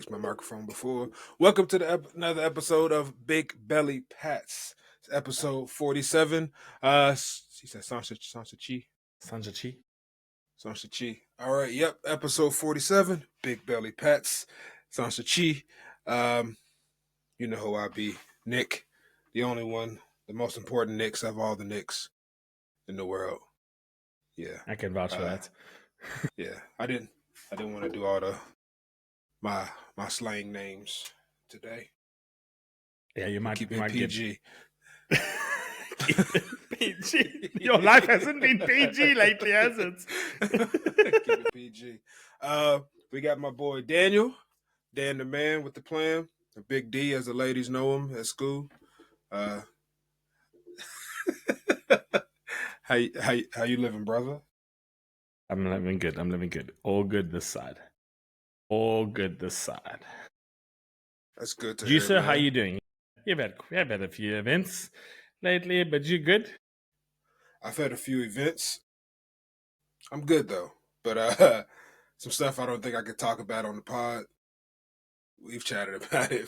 fix my microphone before. Welcome to another episode of Big Belly Pats. It's episode 47. She said Sansa Chi. Sansa Chi. All right, yep, episode 47, Big Belly Pats. Sansa Chi. You know who I be. Nick, the only one, the most important Nicks of all the Nicks in the world. Yeah. I can vouch for that. Yeah, I didn't want to do all my slang names today. Yeah, you might keep you it might PG. Keep it PG. Your life hasn't been PG lately, has it? Keep it PG. We got my boy Dan the man with the plan, the Big D as the ladies know him at school. How you living, brother? I'm living good. All good this side. That's good to You, hear, sir, man. how you doing? You've had a few events lately, but you good? I've had a few events. I'm good though, but some stuff I don't think I could talk about on the pod. We've chatted about it.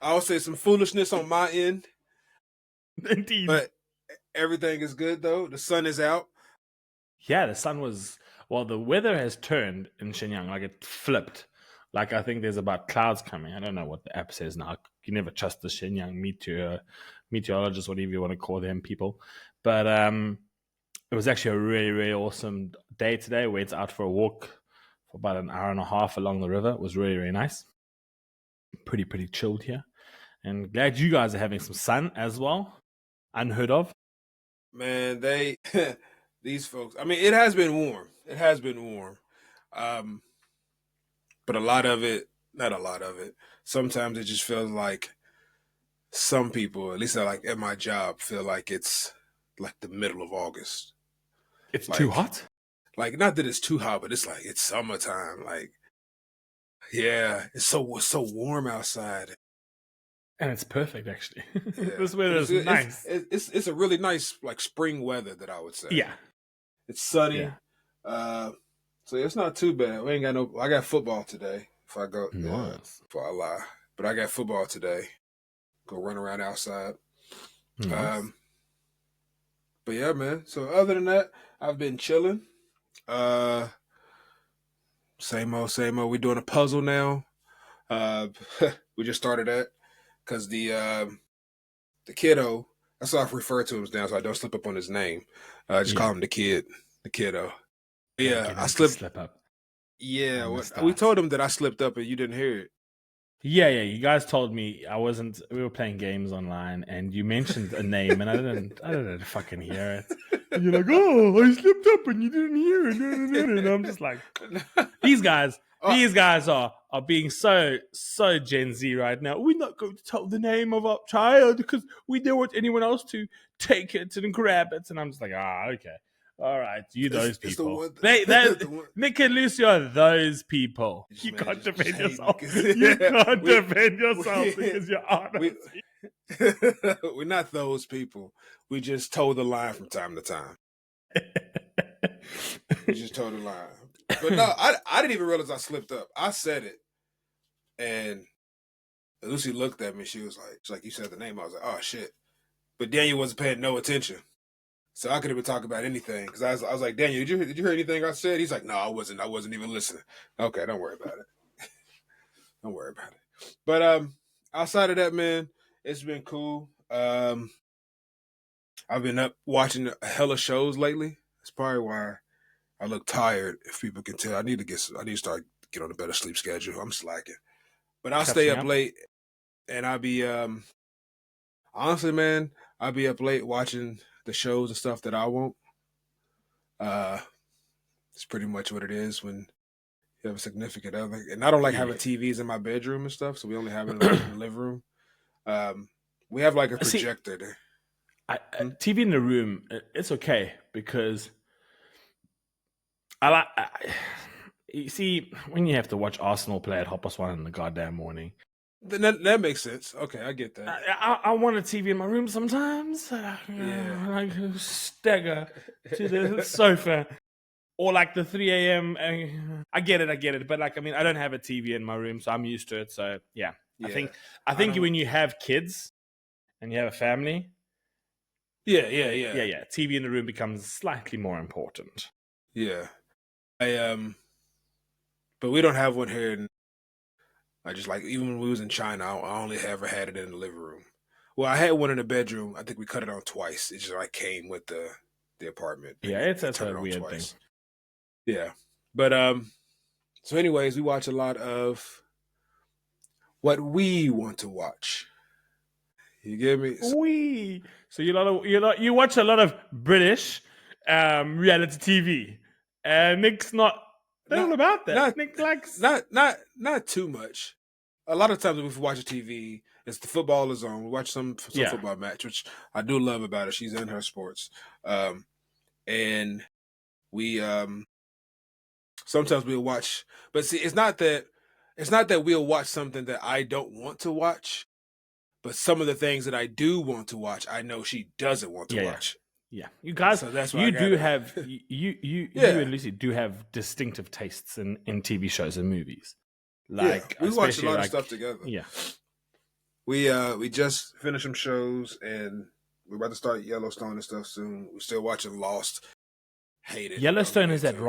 I would say some foolishness on my end. Indeed. But everything is good though. The sun is out. Yeah, the sun was. Well, the weather has turned in Shenyang. Like it flipped. Like I think there's about clouds coming. I don't know what the app says now. You never trust the Shenyang meteorologists, whatever you want to call them people. But it was actually a really, really awesome day today. We went out for a walk for about an hour and a half along the river. It was really, really nice. Pretty chilled here. And glad you guys are having some sun as well. Unheard of. Man, these folks. I mean, it has been warm. But not a lot of it. Sometimes it just feels like some people, at least like at my job, feel like it's like the middle of August. It's too hot? Like, not that it's too hot, but it's like it's summertime. Like, yeah, it's so warm outside. And it's perfect, actually. Yeah. This weather is nice. It's a really nice, like, spring weather that I would say. Yeah. It's sunny. Yeah. So it's not too bad. I got football today. If I go, nice. Before I lie. But I got football today. Go run around outside. Nice. But yeah, man. So other than that, I've been chilling. Same old. We're doing a puzzle now. We just started that because the kiddo. That's how I refer to him now, so I don't slip up on his name. Just call him the kiddo. Yeah, I slip up. Yeah, we told him that I slipped up and you didn't hear it. Yeah, you guys told me we were playing games online and you mentioned a name and I didn't fucking hear it. And you're like, oh, I slipped up and you didn't hear it. And I'm just like, these guys are being so Gen Z right now. We're not going to tell the name of our child because we don't want anyone else to take it and grab it. And I'm just like, okay. All right, those people. Nick and Lucy are those people. You can't defend yourself. You can't defend yourself because you're honest. We're not those people. We just told the line from time to time. We just told the line. But no, I didn't even realize I slipped up. I said it, and Lucy looked at me. She was like, you said the name. I was like, oh, shit. But Daniel wasn't paying no attention. So I could even talk about anything because I was like, Daniel, did you hear anything I said? He's like, no, I wasn't even listening. Okay, don't worry about it. But outside of that, man, it's been cool. I've been up watching a hella shows lately. That's probably why I look tired. If people can tell, I need to start get on a better sleep schedule. I'm slacking, but I'll stay up late, and I'll be honestly, man, I'll be up late watching the shows and stuff that I want. It's pretty much what it is when you have a significant other. And I don't like having TVs in my bedroom and stuff, so we only have it in the living room. We have like a projector there. TV in the room, it's okay because you see, when you have to watch Arsenal play at 1:30 in the goddamn morning. That makes sense. Okay, I get that. I want a TV in my room sometimes. Like stagger to the sofa or like the 3 a.m. I get it. But like, I mean, I don't have a TV in my room, so I'm used to it. So yeah, Yeah. I think when you have kids and you have a family, yeah, TV in the room becomes slightly more important. Yeah. But we don't have one here. I just like even when we was in China, I only ever had it in the living room. Well, I had one in the bedroom. I think we cut it on twice. It just like came with the apartment, and Yeah, you, it's you that's turn a it on weird thing. twice. Yeah, but so anyways, we watch a lot of what we want to watch. You get me? So you watch a lot of British reality TV, and Nick's not all Not about that. not Nick likes not too much. A lot of times when we watch a TV, it's the football is on. We watch some yeah football match, which I do love about her. She's in her sports, and we sometimes we'll watch. But see, it's not that we'll watch something that I don't want to watch. But some of the things that I do want to watch, I know she doesn't want to yeah. watch. Yeah, you guys, So that's why I you do gotta. have you Yeah, and Lucy do have distinctive tastes in TV shows and movies, yeah. like We watch a especially lot of like stuff together. yeah. We just finished some shows and we're about to start Yellowstone and stuff soon. We're still watching Lost. Hate it. But I'll Yellowstone get is that into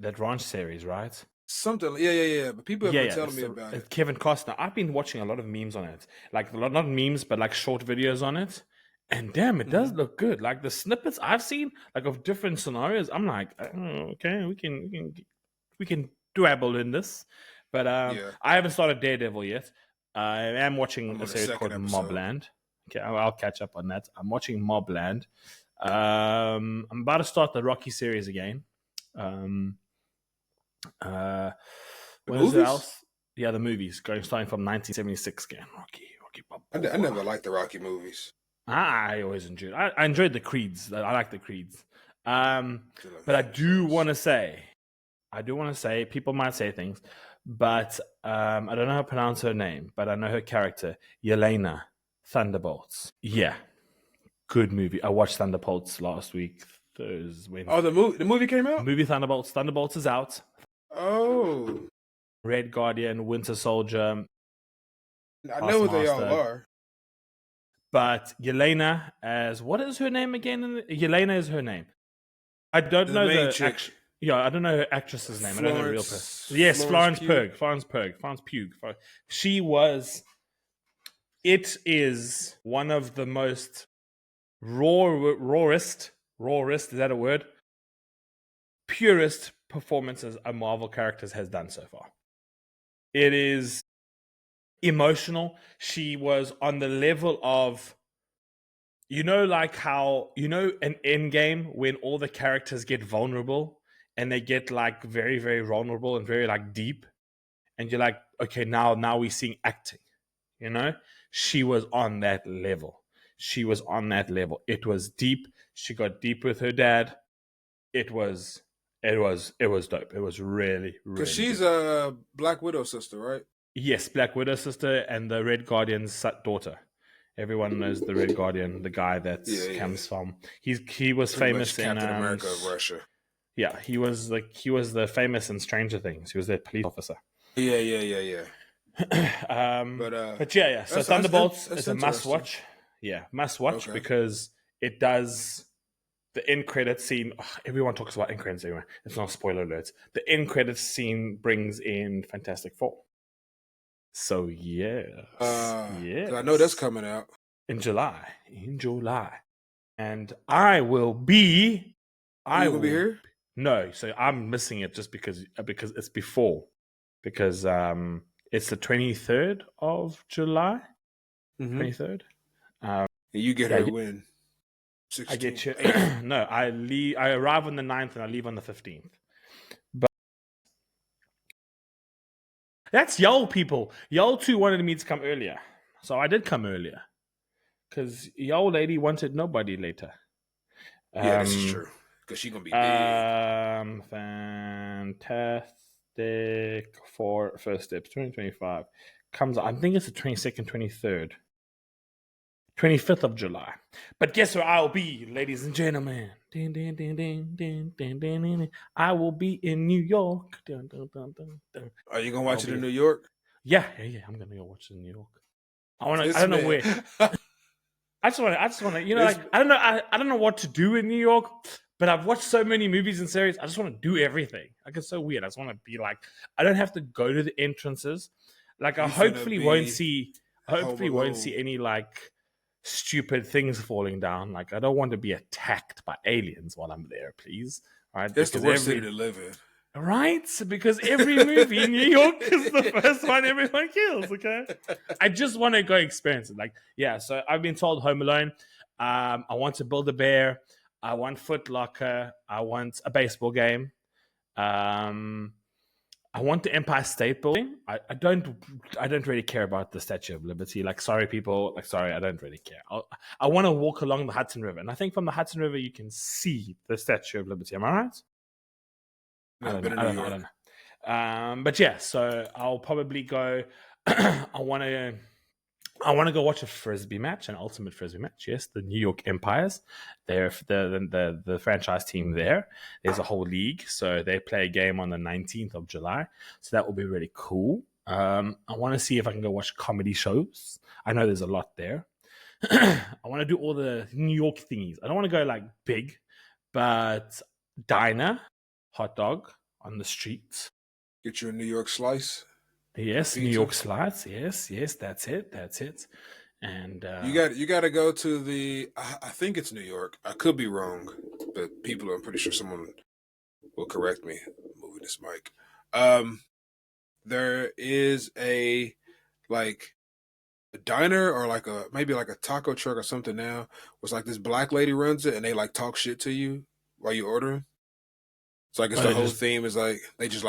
it. ranch series, right? Something. Yeah. But people have been telling me about it. Kevin Costner. I've been watching a lot of memes on it, like not memes, but like short videos on it. And damn, it does look good. Like the snippets I've seen, like of different scenarios, I'm like, oh, okay, we can dabble in this. But Yeah, I haven't started Daredevil yet. I am watching I'm a on the series second called episode. Mobland. Okay, I'll catch up on that. I'm watching Mobland. I'm about to start the Rocky series again. Um, uh, The what is it movies? else? Yeah, the movies starting from 1976 again. Rocky I Balboa. never liked the Rocky movies. I always enjoyed. I enjoyed the Creeds. I like the Creeds. Still haven't But I finished do those. want to say, people might say things, but I don't know how to pronounce her name, but I know her character, Yelena Thunderbolts. Yeah, good movie. I watched Thunderbolts last week, Thursday, Oh, Wednesday. the movie came out. Movie Thunderbolts. Thunderbolts is out. Oh, Red Guardian, Winter Soldier, I know what they all Taskmaster. are. But Yelena, as what is her name again? Yelena is her name. I don't The know main the chick, act. Yeah, I don't know her actress's name. I don't know the real person. Yes, Florence Pugh. Florence Pugh. She was. It is one of the most rawest. Is that a word? Purest performances a Marvel character has done so far. It is emotional. She was on the level of, like how an end game when all the characters get vulnerable and they get like very very vulnerable and very like deep, and you're like, okay, now we're seeing acting. You know, she was on that level. It was deep. She got deep with her dad. It was dope. It was really Cause really she's good. a Black Widow sister, right? Yes, Black Widow sister and the Red Guardian's daughter. Everyone knows the Red Guardian, the guy that Yeah. comes from. He was Pretty much famous in Captain America of Russia. yeah, he was the famous in Stranger Things. He was their police officer. Yeah. But But yeah. So Thunderbolts that's is a must interesting. watch. Yeah, must watch Okay. because it does the end credit scene. Everyone talks about end credits anyway. It's not spoiler alerts. The end credit scene brings in Fantastic Four. So yes, Cause I know that's coming out. in July, and I will be. Are I you gonna be will here? no. So I'm missing it just because it's before, because it's the 23rd of July. Mm-hmm. 23rd. And you get Yeah, her when? I get 16th, you. 8th. No, I leave. I arrive on the 9th and I leave on the 15th. But that's y'all people. Y'all two wanted me to come earlier, so I did come earlier because y'all lady wanted nobody later. Yeah, this is true. Cause she gonna be big. Fantastic for first steps 2025 comes. I think it's the 22nd, 23rd. 25th of July. But guess where I'll be, ladies and gentlemen? Ding, ding, ding, ding, ding, ding, ding, ding. I will be in New York. Dun, dun, dun, dun, dun. Are you gonna I'll watch it be. in New York? Yeah. I'm gonna go watch it in New York. I This don't know man. where. I just want to, This like, I don't know what to do in New York, but I've watched so many movies and series. I just want to do everything. Like, it's so weird. I just want to be like, I don't have to go to the entrances. Like, you finna I Home hopefully won't Alone. see any like stupid things falling down. Like, I don't want to be attacked by aliens while I'm there, please. All right, It's the because worst city to live in. right? Because every movie in New York is the first one everyone kills, okay? I just want to go experience it. Like, yeah, so I've been told Home Alone. I want to build a bear. I want Foot Locker. I want a baseball game. Um, I want the Empire State Building. I don't really care about the Statue of Liberty. Like, sorry, people. Like, sorry, I don't really care. I want to walk along the Hudson River. And I think from the Hudson River, you can see the Statue of Liberty. Am I right? Never been to New York. I don't know. But yeah, so I'll probably go. I want to go watch a frisbee match, an ultimate frisbee match. Yes, the New York Empires. They're the franchise team there. There's a whole league, so they play a game on the 19th of July. So that will be really cool. I want to see if I can go watch comedy shows. I know there's a lot there. I want to do all the New York thingies. I don't want to go like big, but diner, hot dog on the streets. Get you a New York slice. Yes, New Pizza. York slides. Yes, that's it. And You got to go to the. I think it's New York. I could be wrong, but people. I'm pretty sure someone will correct me. Moving this mic. There is a like a diner or like a maybe like a taco truck or something now. Was like this black lady runs it and they like talk shit to you while you ordering. It's like it's the whole theme is like they just.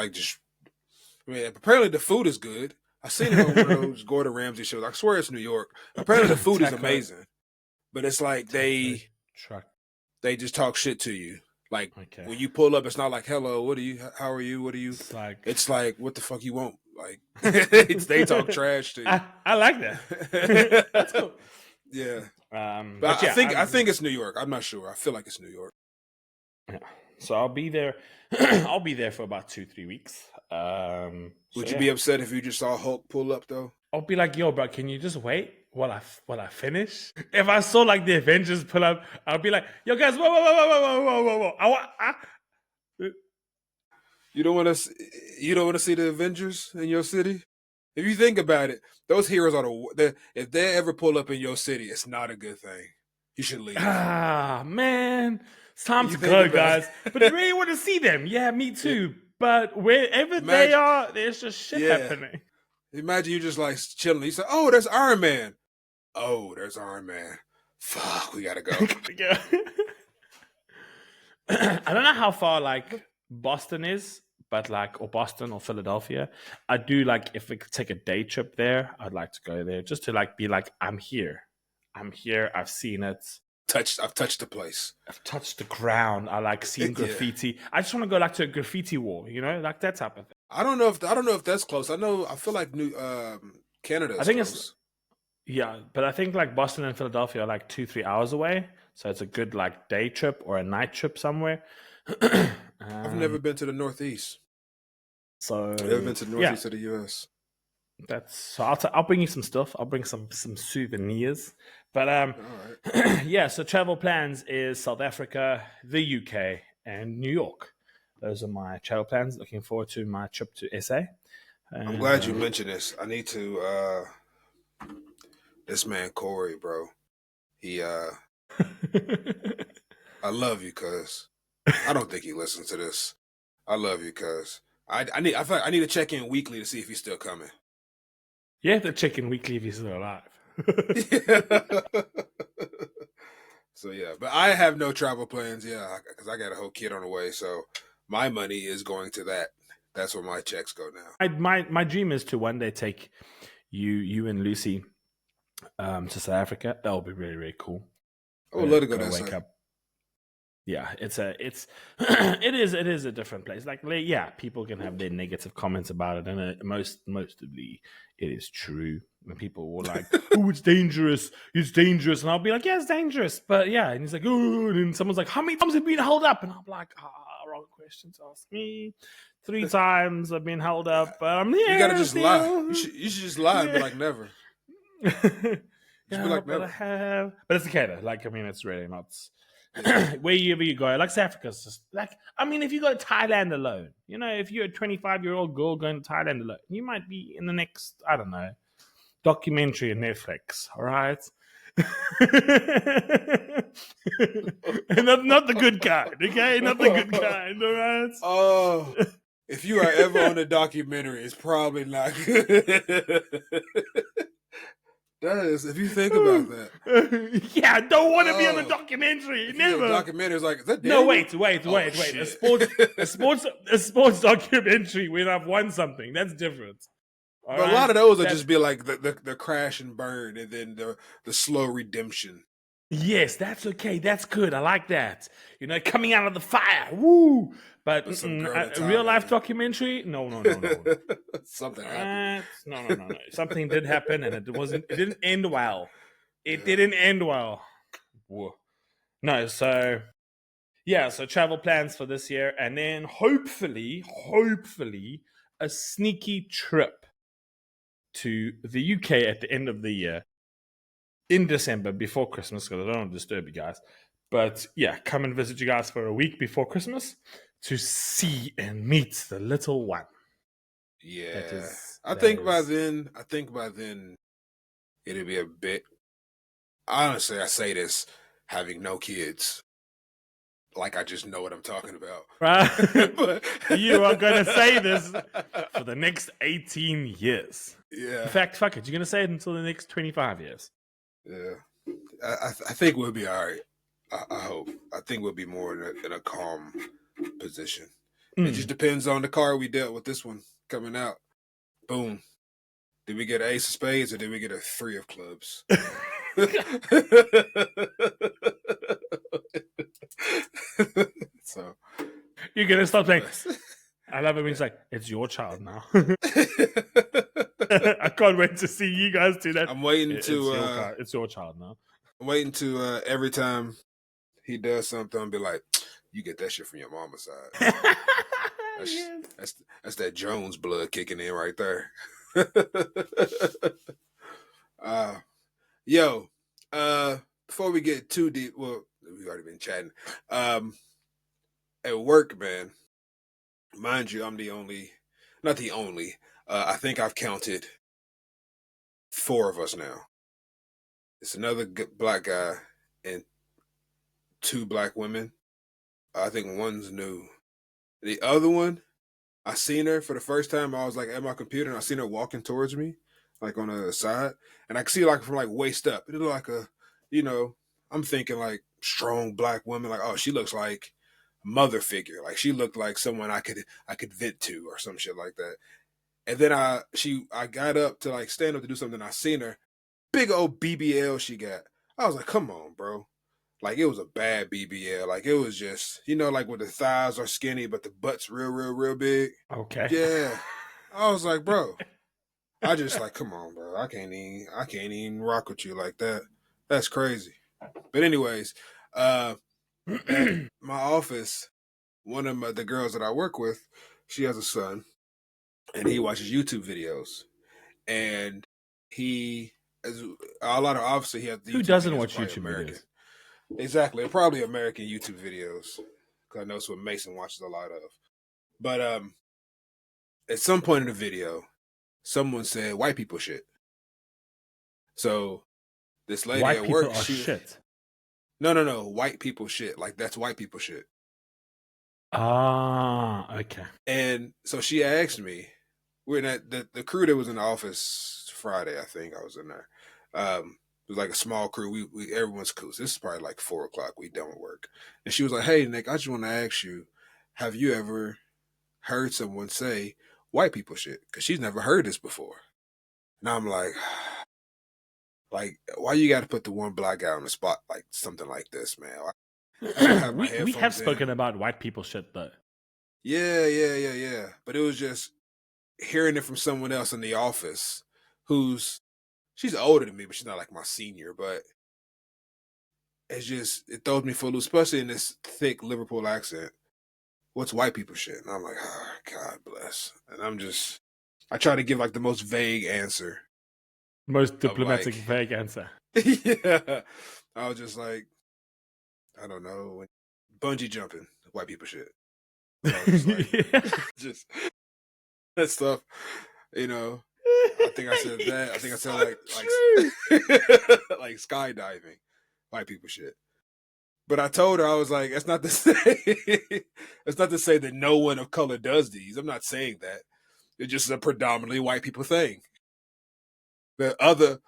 I mean, apparently the food is good. I seen it on one of those Gordon Ramsay shows. I swear it's New York. Apparently the food is amazing, but it's like truck. they just talk shit to you. Like when you pull up, it's not like hello, what are you? How are you? What are you? It's like what the fuck you want? Like they talk trash to you. I like that. That's cool. Yeah, but yeah, I think it's New York. I'm not sure. I feel like it's New York. Yeah. So I'll be there. I'll be there for about 2-3 weeks. Would you be upset if you just saw Hulk pull up though? I'll be like, yo, bro, can you just wait while I finish? If I saw like the Avengers pull up, I'll be like, yo, guys, whoa. You don't want to see the Avengers in your city? If you think about it, those heroes are if they ever pull up in your city, it's not a good thing. You should leave. Ah, man. It's time to go, guys. But I really want to see them. Yeah, me too. Yeah. But wherever they are, there's just shit happening. Imagine you just like chilling. You say, oh, there's Iron Man. Oh, there's Iron Man. Fuck, we gotta go. I don't know how far like Boston is, but like, or Boston or Philadelphia. I do like, if we could take a day trip there, I'd like to go there just to like be like, I'm here. I've seen it. I've touched the place. I've touched the ground. I like seeing graffiti. I just want to go like to a graffiti wall, like that type of thing. I don't know if that's close. I feel like Canada. I think close. But I think like Boston and Philadelphia are like 2-3 hours away, so it's a good like day trip or a night trip somewhere. I've never been to the Northeast. So I've never been to the Northeast of the U.S. I'll bring you some stuff. I'll bring some souvenirs. But so travel plans is South Africa, the UK, and New York. Those are my travel plans. Looking forward to my trip to SA. I'm glad you mentioned this. I need to. This man Corey, bro. He. I love you, cuz. I don't think he listens to this. I love you, cuz. I feel like I need to check in weekly to see if he's still coming. You have to check in weekly if he's still alive. So yeah, but I have no travel plans. Yeah, because I got a whole kid on the way. So my money is going to that. That's where my checks go now. My dream is to one day take you and Lucy to South Africa. That would be really, really cool. I would love to go that side. Yeah, it is a different place. Like, yeah, people can have their negative comments about it, and mostly it is true. When people were like, "Oh, it's dangerous, and I'll be like, "Yeah, it's dangerous," but yeah, and he's like, "Oh," and then someone's like, "How many times have you been held up?" And I'm like, wrong question to ask me. 3 times I've been held up, but I'm You gotta here just lie. You still. should just lie and be Yeah. like never. Just be Yeah, like but I never. have. But it's okay though. Like, I mean, it's really not. Yeah. Wherever you go, like South Africa's just like. I mean, if you go to Thailand alone, if you're a 25-year-old girl going to Thailand alone, you might be in the next, I don't know, documentary on Netflix. All right. And not the good kind, okay? Not the good kind, all right? Oh, if you are ever on a documentary, it's probably not good. That is, if you think about that. Yeah, I don't want to be on a Oh, documentary. if you get a Never. documentary, it's like, is that No, Daniel? wait. Oh A shit. sports documentary when I've won something. That's different. All But a lot right. of those will That just be like the crash and burn, and then the slow redemption. Yes, that's okay. That's good. I like that. Coming out of the fire. Woo! But But some girl in a real life Thailand. documentary? No, no, no, no, no. Something All happened. right. No, no, no, no. Something did happen, and it wasn't. It didn't end well. It Yeah. didn't end well. Whoa. No. So yeah. So travel plans for this year, and then hopefully, a sneaky trip to the UK at the end of the year in December before Christmas, because I don't want to disturb you guys. But yeah, come and visit you guys for a week before Christmas to see and meet the little one. That Yeah. is I that think by is then it'll be a bit, honestly, I say this having no kids. Like I just know what I'm talking about. right. But You are gonna say this for the next 18 years. In yeah. fact, fuck it, you're gonna say it until the next 25 years. Yeah. I think we'll be all right. I hope. I think we'll be more in a calm position. It just depends on the card we dealt with this one coming out. Boom. Did we get an ace of spades or did we get a three of clubs? So You're gonna stop saying, but, I love it when yeah. it's like, it's your child now. I can't wait to see you guys do that. I'm waiting It's your child now. every time he does something, I'll be like, you get that shit from your mama's side. That's, Yes. that's that Jones blood kicking in right there. uh, yo, before we get too deep, well, we've already been chatting. At work, man, mind you, I'm not the only. I think I've counted 4 of us now. It's another black guy and 2 black women. I think one's new. The other one, I seen her for the first time. I was like at my computer and I seen her walking towards me, like on the side, and I could see like from like waist up. It looked like I'm thinking like strong black woman. Like, oh, she looks like a mother figure. Like she looked like someone I could vent to or some shit like that. And then I got up to like stand up to do something. I seen her, big old BBL she got. I was like, come on, bro. Like it was a bad BBL. Like it was just, like where the thighs are skinny, but the butt's real, real, real big. Okay. Yeah. I was like, bro, I just like, come on, bro. I can't even rock with you like that. That's crazy. But anyways, at my office, one of the girls that I work with, she has a son, and he watches YouTube videos, and he, as a lot of obviously, he has the Who YouTube doesn't videos are watch probably YouTube American. videos? Exactly, probably American YouTube videos, because I know it's what Mason watches a lot of. But at some point in the video, someone said white people shit. So this lady White at people work, are shit. no, white people shit. Like that's white people shit. Ah, okay. And so she asked me, we're in the crew that was in the office Friday, I think I was in there. It was like a small crew. We everyone's cool. So this is probably like 4:00. We done with work. And she was like, hey Nick, I just want to ask you, have you ever heard someone say white people shit? Because she's never heard this before. And I'm like, why you got to put the one black guy on the spot like something like this, man? and I have my we have headphones spoken in. about white people shit though. Yeah. But it was just hearing it from someone else in the office she's older than me, but she's not like my senior. But it throws me for a loop, especially in this thick Liverpool accent. What's white people shit? And I'm like, oh, God bless. And I try to give like the most vague answer. Most Of diplomatic like, vague answer. yeah. I was just like, I don't know, bungee jumping, white people shit. So I was just like, just that stuff, you know. I think I said that. I think I said like skydiving, white people shit. But I told her, I was like, it's not to say it's not to say that no one of color does these. I'm not saying that. It's just a predominantly white people thing. The other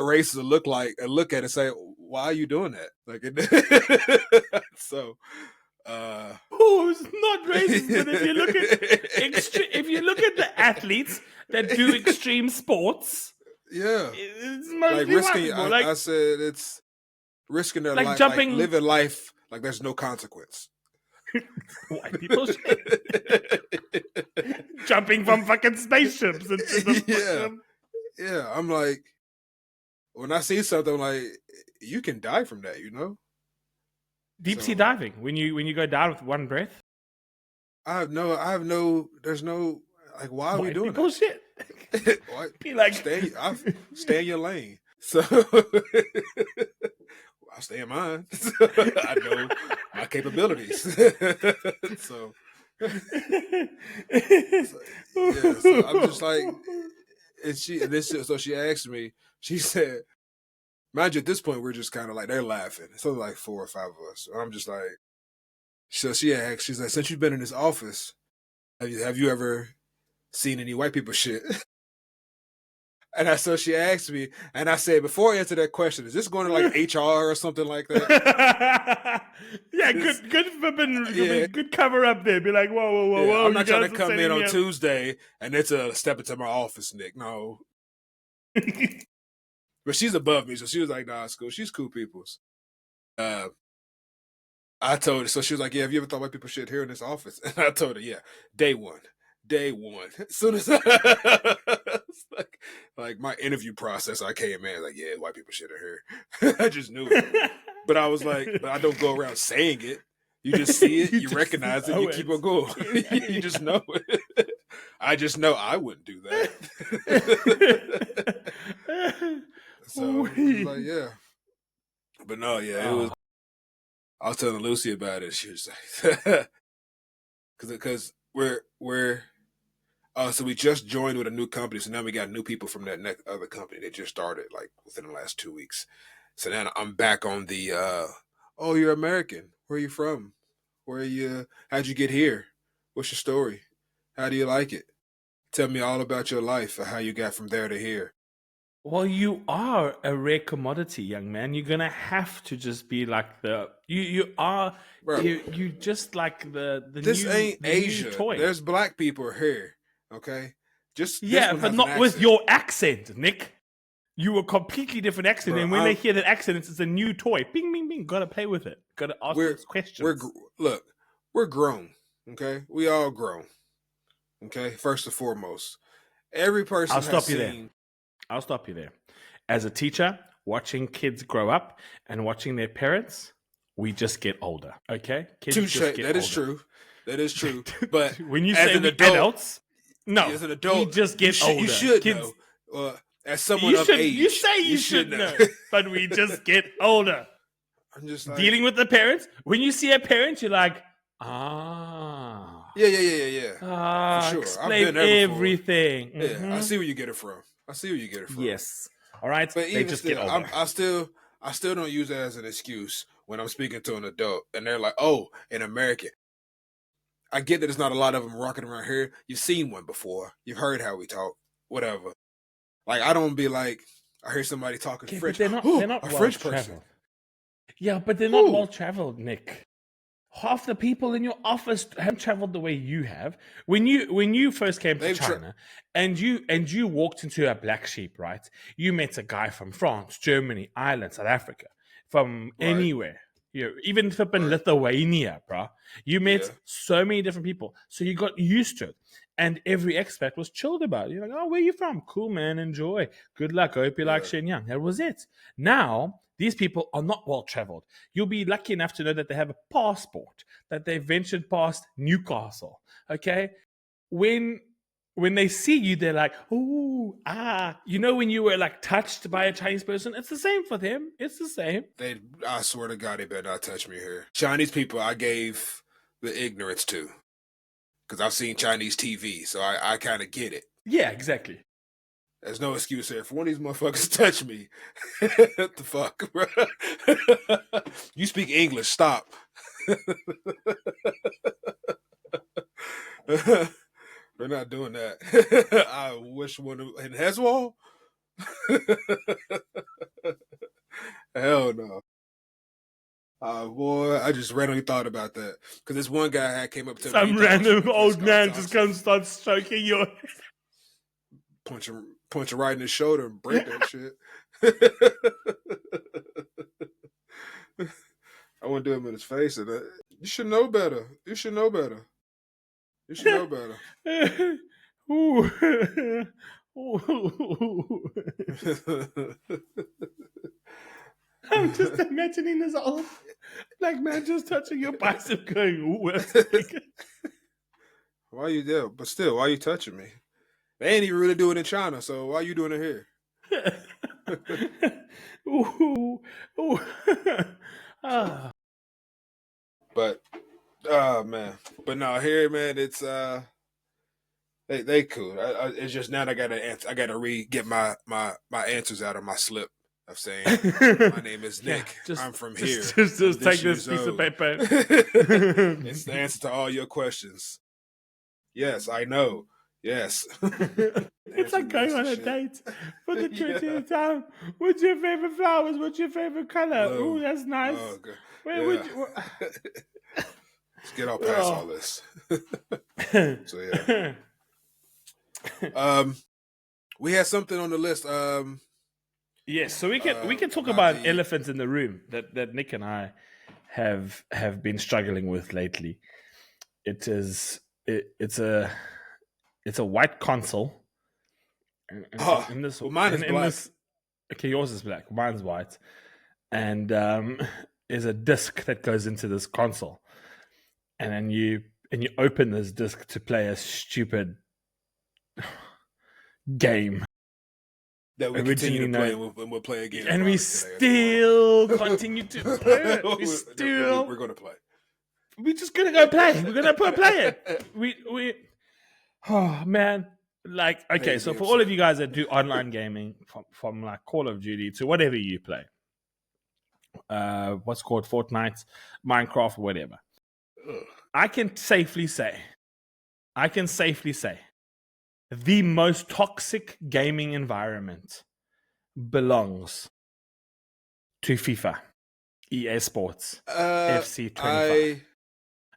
races will look at it and say, why are you doing that? Like so Who's not racist, but if you look at the athletes that do extreme sports, yeah, it's like mostly white risking. people. Like, I said it's risking their like life, like jumping. living life like there's no consequence. White people shit. Jumping from fucking spaceships into the fucking... Yeah. I'm like, when I see something, I'm like, you can die from that, you know. Deep sea diving. When you go down with one breath. There's no, like, why are we White doing people that? shit. Be like, stay in your lane. So I'll stay in mine. I know my capabilities. so I'm just like, so she asked me, she said, mind you, at this point, we're just kind of like, they're laughing. It's only like 4 or 5 of us. So I'm just like, so she asked, she's like, since you've been in this office, have you ever seen any white people shit? And so she asked me, and I said, before I answer that question, is this going to like HR or something like that? Yeah, good cover up there. Be like, whoa. I'm not trying to come in on Tuesday and it's a step into my office, Nick. No. But she's above me, so she was like, nah, it's cool. She's cool peoples. I told her, so she was like, yeah, have you ever thought white people shit here in this office? And I told her, yeah, day one. As soon as like my interview process, I came in like, yeah, white people shit are here. I just knew it. But I was like, but I don't go around saying it. You just see it, you recognize it, you keep on going. You just know it. I just know I wouldn't do that. So it was like, yeah. But no, yeah, it was. I was telling Lucy about it. She was like, because so we just joined with a new company. So now we got new people from that other company. They just started like within the last 2 weeks. So now I'm back on the, oh, you're American. Where are you from? How'd you get here? What's your story? How do you like it? Tell me all about your life or how you got from there to here. Well, you are a rare commodity, young man. You're gonna have to just be like you are. Bro, you just like the this new, ain't the Asia. new toy. There's black people here. Okay, this Yeah, one but has not an with accent. your accent, Nick. You a completely different accent, Bro, and when they hear that accent, it's a new toy. Bing, bing, bing. Gotta play with it. Gotta ask those questions. We're grown. Okay, we all grown. Okay, first and foremost, every person I'll stop has you seen. there. I'll stop you there. As a teacher, watching kids grow up and watching their parents, we just get older. Okay, kids Touche. just get That is older. true. That is true. But when you as say an we adult, adults, no, as an adult, we just get older. You should Kids, know. As someone you of should. age, You say you should know, but we just get older. I'm just like, Dealing with the parents. When you see a parent, you're like, ah, yeah. For sure, explain I've been there everything. before. Yeah, I see where you get it from. Yes. All right. But They even just still, get older. I still don't use that as an excuse when I'm speaking to an adult and they're like, "Oh, an American." I get that there's not a lot of them rocking around here. You've seen one before. You've heard how we talk. Whatever. Like I don't be like, I hear somebody talking Okay, French. but they're not A well French person. traveled. Yeah, but they're not well traveled, Nick. Half the people in your office haven't traveled the way you have. When you first came to China and you walked into a black sheep, right? You met a guy from France, Germany, Ireland, South Africa, from anywhere. even flipping Lithuania, bro. You met so many different people. So you got used to it. And every expat was chilled about it. You're like, oh, where you from? Cool, man. Enjoy. Good luck. I hope you like Shenyang. That was it. Now, these people are not well traveled. You'll be lucky enough to know that they have a passport, that they ventured past Newcastle. Okay? When they see you, they're like, "Ooh, ah!" You know, when you were like touched by a Chinese person, it's the same for them. It's the same. I swear to God, they better not touch me here. Chinese people, I gave the ignorance to, because I've seen Chinese TV, so I kind of get it. Yeah, exactly. There's no excuse here. If one of these motherfuckers touch me, what the fuck, bro? You speak English. Stop. They're not doing that. I wish one in Heswall. Hell no. Boy, I just randomly thought about that because this one guy had came up to me. Some random old man just comes start stroking your punch him right in his shoulder and break that shit. I wouldn't do him in his face. And you should know better. You should know better. You should know better. Ooh. I'm just imagining this old black man just touching your bicep going, ooh, that's why you there? But still, why you touching me? They ain't even really doing it in China, so why you doing it here? Ooh. Ooh. Ah. But man. But no, here, man, it's they cool. It's just now I gotta answer. I gotta get my answers out of my slip of saying my name is Nick. I'm from here. Just take this piece of paper. It's the answer to all your questions. Yes, I know. Yes. It's like going on a date for the 20th time. What's your favorite flowers? What's your favorite color? Oh, that's nice. Oh, okay. Where would you? Let's get all past all this. So yeah. We had something on the list. Yes, so we can talk about elephants in the room that Nick and I have been struggling with lately. It's a white console. Mine is black. Okay, yours is black. Mine's white, and there's a disc that goes into this console, and then you open this disc to play a stupid game that we continue to play when we'll play again, and we still continue to play it. We're going to play. We're just gonna go play. We're gonna play it. We. Oh man. Like, okay, so for all of you guys that do online gaming, from like Call of Duty to whatever you play, what's called Fortnite, Minecraft, whatever, I can safely say, the most toxic gaming environment belongs to FIFA, EA Sports, FC 25.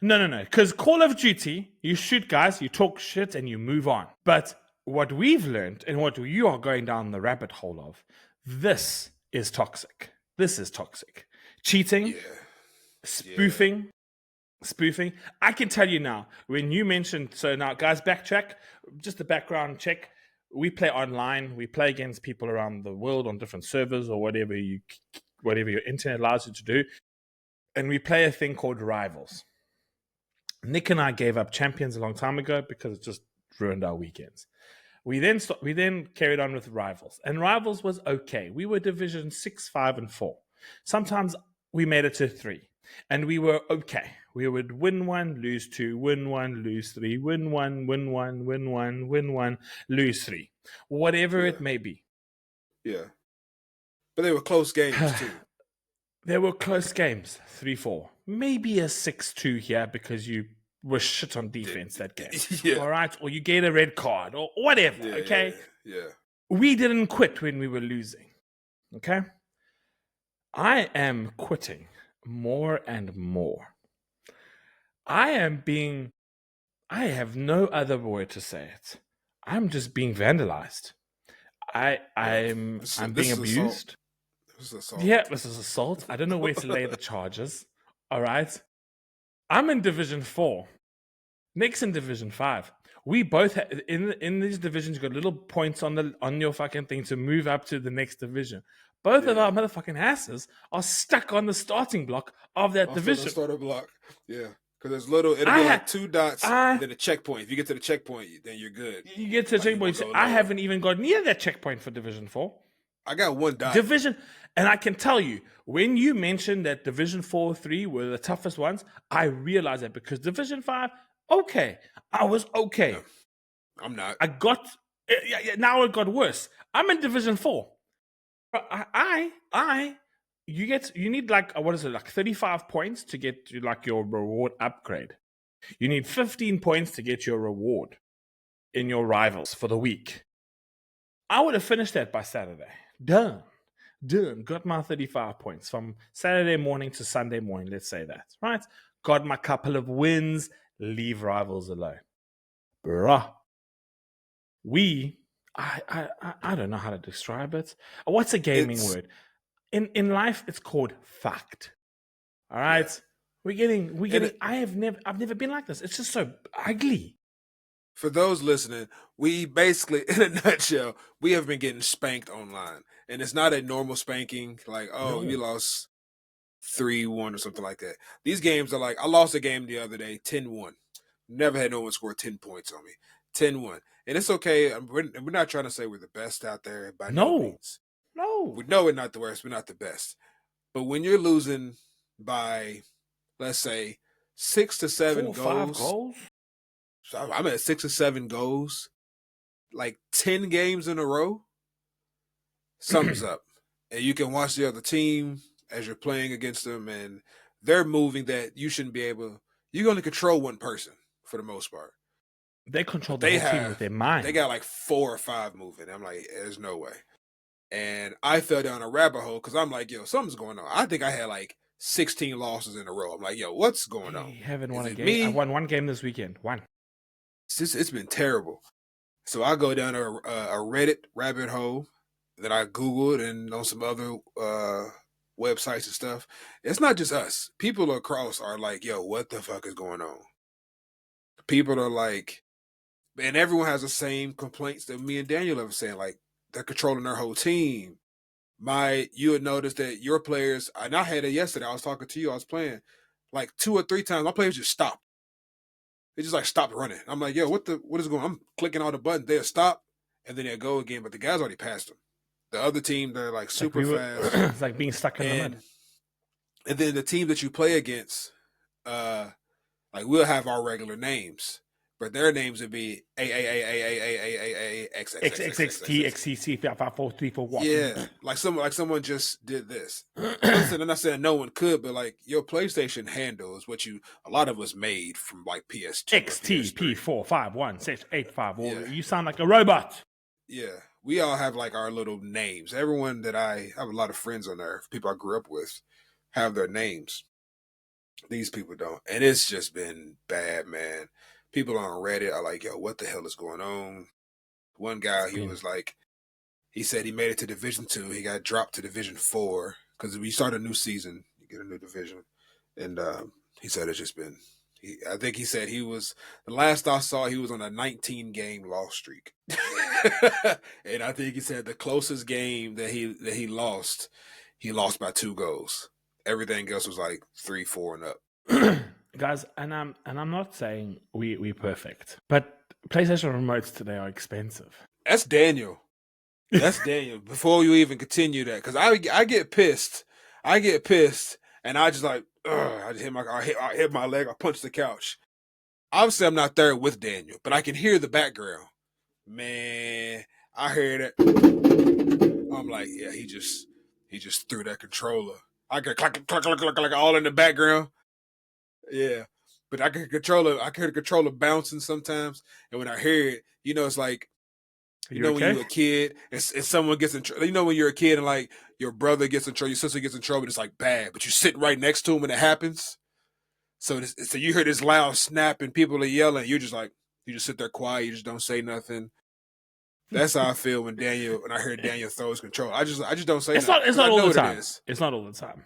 No. Because Call of Duty, you shoot guys, you talk shit, and you move on. But what we've learned and what you are going down the rabbit hole of, this is toxic. This is toxic. Cheating, spoofing. I can tell you now, when you mentioned, so now guys, backtrack, just a background check. We play online. We play against people around the world on different servers or whatever your internet allows you to do. And we play a thing called Rivals. Nick and I gave up Champions a long time ago because it just ruined our weekends. We then carried on with Rivals, and Rivals was okay. We were Division 6, 5, and 4. Sometimes we made it to 3, and we were okay. We would win 1, lose 2, win 1, lose 3, win 1, win 1, win 1, win 1, lose 3, whatever it may be. Yeah, but they were close games too. There were close games, 3-4, maybe a 6-2 here because you were shit on defense that game. All right, or you get a red card or whatever. Okay. Yeah. We didn't quit when we were losing. Okay. I am quitting more and more. I have no other word to say it. I'm just being vandalized. I'm being abused. This is assault. Yeah, this is assault. I don't know where to lay the charges. All right. I'm in Division 4. Nick's in Division 5. We both in these divisions, you got little points on your fucking thing to move up to the next division. Both of our motherfucking asses are stuck on the starting block of that division. The starter block. Yeah. Because it'll be like 2 dots, and then a checkpoint. If you get to the checkpoint, then you're good. You get to the checkpoint. I haven't even got near that checkpoint for Division 4. I got 1 dot. And I can tell you, when you mentioned that Division 4, 3 were the toughest ones, I realized that because Division 5, okay, I was okay. No, I'm not. Now it got worse. I'm in Division 4. You need like 35 points to get like your reward upgrade. You need 15 points to get your reward in your rivals for the week. I would have finished that by Saturday. Done. Got my 35 points from Saturday morning to Sunday morning. Let's say that, right? Got my couple of wins. Leave rivals alone, bruh. I don't know how to describe it. What's a gaming word? In life, it's called fucked. All right. Yeah. We're getting. I've never been like this. It's just so ugly. For those listening, we basically, in a nutshell, we have been getting spanked online. And it's not a normal spanking, like, you lost 3-1 or something like that. These games are like, I lost a game the other day, 10-1. Never had no one score 10 points on me. 10-1. And it's okay. We're not trying to say we're the best out there by no means. No. We know we're not the worst. We're not the best. But when you're losing by, let's say, 6 to 7 goals. 5 goals? So I'm at 6 or 7 goals, like 10 games in a row, something's up. And you can watch the other team as you're playing against them, and they're moving that you shouldn't be able. You're going to control one person for the most part. They control the whole team with their mind. They got like 4 or 5 moving. I'm like, there's no way. And I fell down a rabbit hole because I'm like, yo, something's going on. I think I had like 16 losses in a row. I'm like, yo, what's going on? You haven't won a game. I won 1 game this weekend. 1. It's been terrible. So I go down a Reddit rabbit hole that I Googled and on some other websites and stuff. It's not just us. People across are like, yo, what the fuck is going on? People are like, and everyone has the same complaints that me and Daniel have saying, like, they're controlling their whole team. You would notice that your players, and I had it yesterday, I was talking to you, I was playing, like 2 or 3 times, my players just stopped. They just like stopped running. I'm like, yo, what is going on? I'm clicking all the buttons. They'll stop, and then they'll go again. But the guys already passed them. The other team, they're like super fast. It's like being stuck in the mud. And then the team that you play against, like we'll have our regular names, but their names would be XXXTXCC55434. Yeah, like someone just did this. Listen, I'm not saying no one could, but like your PlayStation handle is what a lot of us made from like PS2. XTP451685. You sound like a robot. Yeah, we all have like our little names. Everyone that I have a lot of friends on there, people I grew up with, have their names. These people don't, and it's just been bad, man. People on Reddit are like, yo, what the hell is going on? One guy, he was like, he said he made it to Division 2. He got dropped to Division 4 because we start a new season, you get a new division. And he said it's just been, I think he said the last I saw, he was on a 19-game loss streak. And I think he said the closest game that he lost by 2 goals. Everything else was like 3, 4 and up. Guys, and I'm not saying we perfect, but PlayStation remotes today are expensive. That's Daniel. That's Daniel. Before you even continue that, because I get pissed. I get pissed, and I just like, I just hit my leg. I punch the couch. Obviously, I'm not there with Daniel, but I can hear the background. Man, I hear that. I'm like, yeah, he just threw that controller. I could clack all in the background. Yeah, but I can control it. I can hear the controller bouncing sometimes, and when I hear it, it's like, when you're a kid and someone gets in trouble. When you're a kid and like your brother gets in trouble, your sister gets in trouble, it's like bad, but you're sitting right next to him when it happens. So you hear this loud snap and people are yelling. You just sit there quiet. You just don't say nothing. That's how I feel when I hear Daniel throw his controller. I just don't say It's nothing not. It's because I not all know the what it time. is. It's not all the time.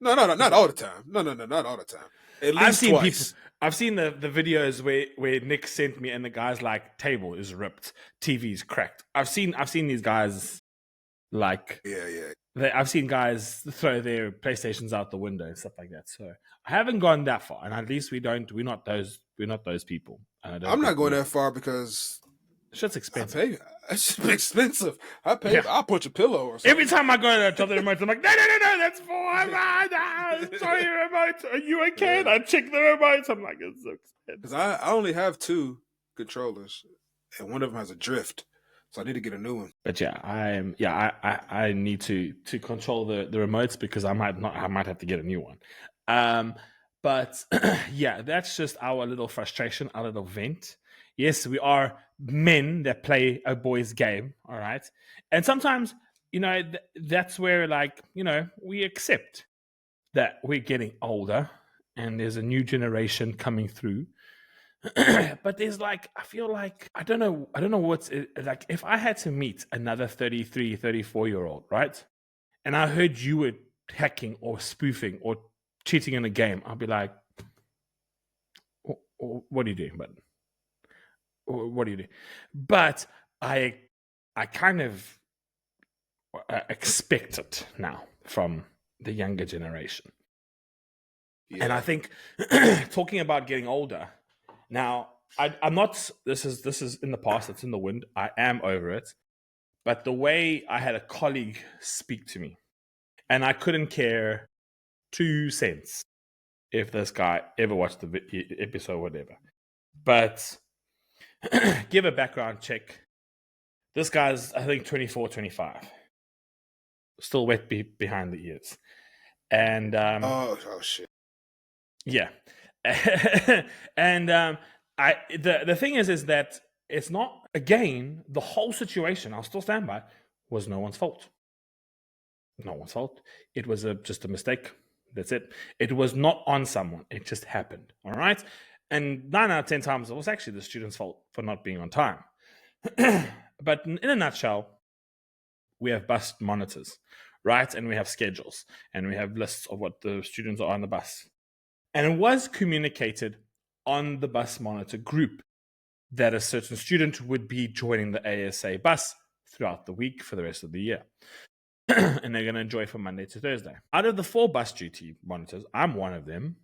No, not It's all the time. No, not all the time. At I've least seen people. twice. I've seen the videos where Nick sent me, and the guy's like, table is ripped, TV's cracked. I've seen these guys like Yeah. I've seen guys throw their PlayStations out the window and stuff like that. So I haven't gone that far, and at least we're not those people. And I don't I'm not think going that far because shit's I expensive. pay. It's expensive. I pay. Yeah. I'll punch a pillow or something. Every time I go to the top of the remote, I'm like, no, that's for sorry, remote. Are you okay? And I check the remote. I'm like, it's so expensive. Because I only have 2 controllers, and one of them has a drift, so I need to get a new one. But yeah, I need to control the remotes because I might have to get a new one. But yeah, that's just our little frustration, our little vent. Yes, we are men that play a boys' game, all right, and sometimes that's where we accept that we're getting older and there's a new generation coming through. But there's I feel like I don't know what's like if I had to meet another 33, 34-year-old, right? And I heard you were hacking or spoofing or cheating in a game, I'll be like, what are you doing, bud? What are you doing? But I kind of expect it now from the younger generation. Yeah. And I think talking about getting older, now I'm not. This is in the past. It's in the wind. I am over it. But the way I had a colleague speak to me, and I couldn't care 2 cents if this guy ever watched the episode or whatever. But give a background check. This guy's, I think, 24, 25. Still wet behind the ears. And Oh shit. Yeah. And the thing is that it's not, again, the whole situation, I'll still stand by, was no one's fault. No one's fault. It was just a mistake. That's it. It was not on someone. It just happened. All right. And 9 out of 10 times, it was actually the student's fault for not being on time. But in a nutshell, we have bus monitors, right? And we have schedules and we have lists of what the students are on the bus. And it was communicated on the bus monitor group that a certain student would be joining the ASA bus throughout the week for the rest of the year. And they're going to enjoy from Monday to Thursday. Out of the 4 bus duty monitors, I'm one of them.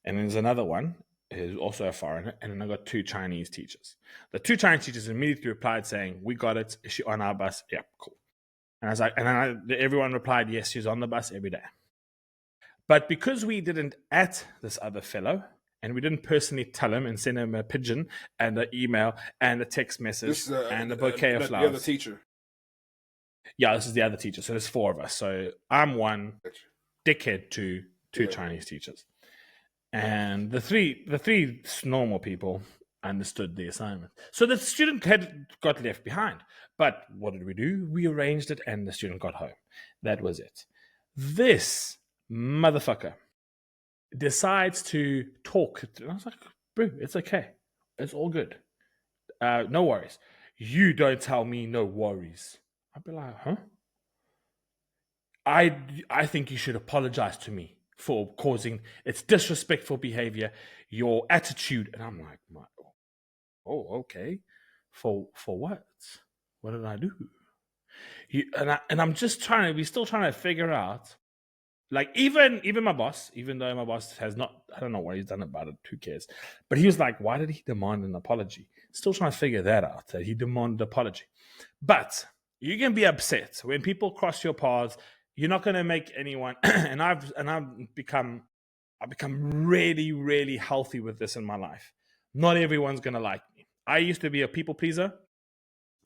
And there's another one who's also a foreigner. And then I got 2 Chinese teachers. The 2 Chinese teachers immediately replied saying, "We got it. Is she on our bus?" Yeah, cool. And I was like, and then everyone replied, "Yes, she's on the bus every day." But because we didn't at this other fellow, and we didn't personally tell him and send him a pigeon and an email and a text message and a bouquet of flowers. The other teacher. Yeah, this is the other teacher. So there's 4 of us. So I'm one dickhead to 2 Chinese teachers. And the three normal people understood the assignment. So the student had got left behind. But what did we do? We arranged it and the student got home. That was it. This motherfucker decides to talk. And I was like, bro, it's okay. It's all good. No worries. You don't tell me no worries. I'd be like, huh? I think you should apologize to me for causing its disrespectful behavior, your attitude. And I'm like, oh, okay. For what? What did I do? I'm just we're still trying to figure out. Like even my boss, even though my boss has not, I don't know what he's done about it, who cares? But he was like, why did he demand an apology? Still trying to figure that out, that he demanded apology. But you can be upset when people cross your paths. You're not going to make anyone, and I've become really, really healthy with this in my life. Not everyone's going to like me. I used to be a people pleaser.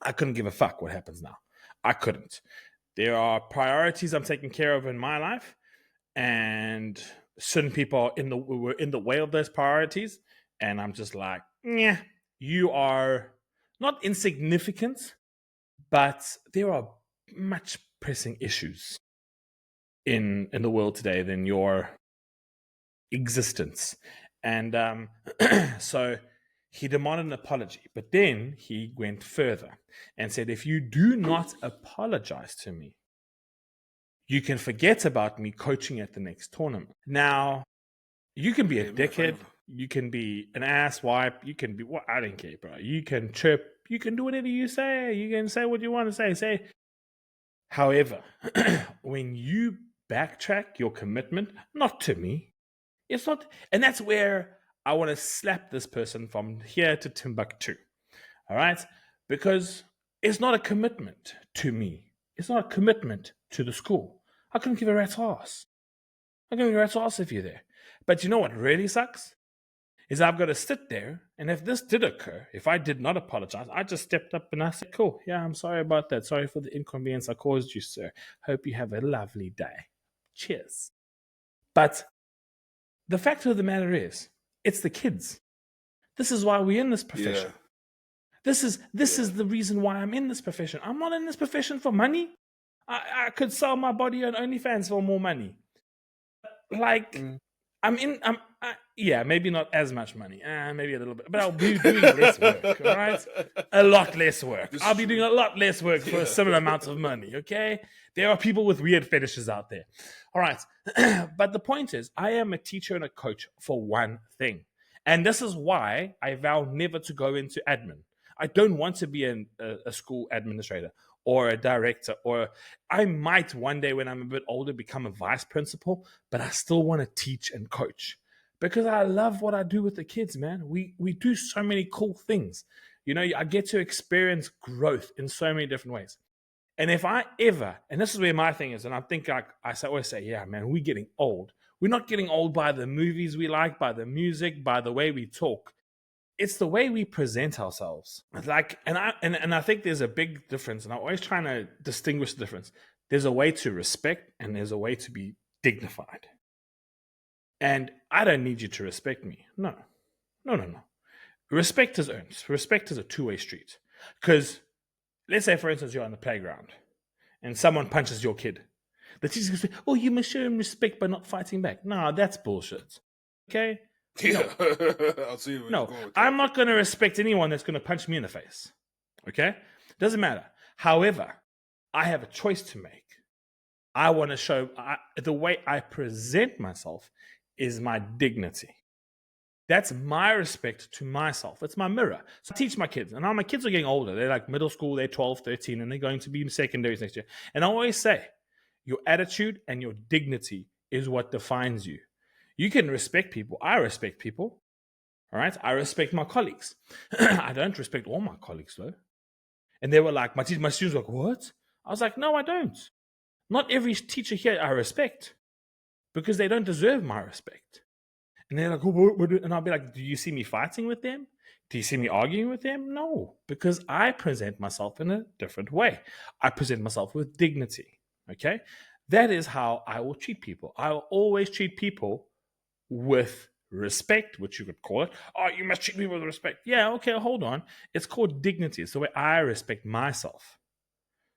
I couldn't give a fuck what happens now. I couldn't. There are priorities I'm taking care of in my life, and certain people were in the way of those priorities, and I'm just like, yeah, you are not insignificant, but there are much pressing issues in the world today than your existence. And so He demanded an apology, but then he went further and said, if you do not apologize to me, you can forget about me coaching at the next tournament. Now, you can be a dickhead, you can be an ass wipe, you can be what, I don't care, bro. You can chirp, you can do whatever you say, you can say what you want to say. However, when you backtrack your commitment, not to me, it's not, and that's where I want to slap this person from here to Timbuktu. All right? Because it's not a commitment to me. It's not a commitment to the school. I couldn't give a rat's ass. I couldn't give a rat's ass if you're there. But you know what really sucks? Is I've got to sit there, and if this did occur, if I did not apologize, I just stepped up and I said, cool, yeah, I'm sorry about that. Sorry for the inconvenience I caused you, sir. Hope you have a lovely day. Cheers. But the fact of the matter is, it's the kids. This is why we're in this profession. Yeah. This is the reason why I'm in this profession. I'm not in this profession for money. I could sell my body on OnlyFans for more money. Like, yeah, maybe not as much money. Maybe a little bit. But I'll be doing less work, all right? A lot less work. I'll be doing a lot less work for a similar amount of money, okay? There are people with weird fetishes out there. All right. But the point is, I am a teacher and a coach for one thing. And this is why I vow never to go into admin. I don't want to be a school administrator or a director, or I might one day when I'm a bit older become a vice principal, but I still want to teach and coach because I love what I do with the kids, man. We do so many cool things. You know, I get to experience growth in so many different ways. And if I ever, and this is where my thing is, and I think I always say, yeah, man, we're getting old. We're not getting old by the movies we like, by the music, by the way we talk. It's the way we present ourselves. Like, and I think there's a big difference, and I'm always trying to distinguish the difference. There's a way to respect, and there's a way to be dignified. And I don't need you to respect me. No. Respect is earned. Respect is a two-way street. Because let's say, for instance, you're on the playground, and someone punches your kid. The teacher's going to say, oh, you must show him respect by not fighting back. No, that's bullshit. Okay? Yeah. I'll see you. No, I'm not going to respect anyone that's going to punch me in the face. Okay? Doesn't matter. However, I have a choice to make. I want to show the way I present myself is my dignity. That's my respect to myself. It's my mirror. So I teach my kids. And now my kids are getting older. They're like middle school. They're 12, 13, and they're going to be in secondaries next year. And I always say, your attitude and your dignity is what defines you. You can respect people. I respect people. All right? I respect my colleagues. I don't respect all my colleagues, though. And they were like, my students were like, what? I was like, no, I don't. Not every teacher here I respect because they don't deserve my respect. And they're like, oh, and I'll be like, do you see me fighting with them? Do you see me arguing with them? No, because I present myself in a different way. I present myself with dignity. Okay? That is how I will treat people. I will always treat people with respect, which you could call it. Oh, you must treat me with respect. Yeah, okay, hold on. It's called dignity. It's the way I respect myself.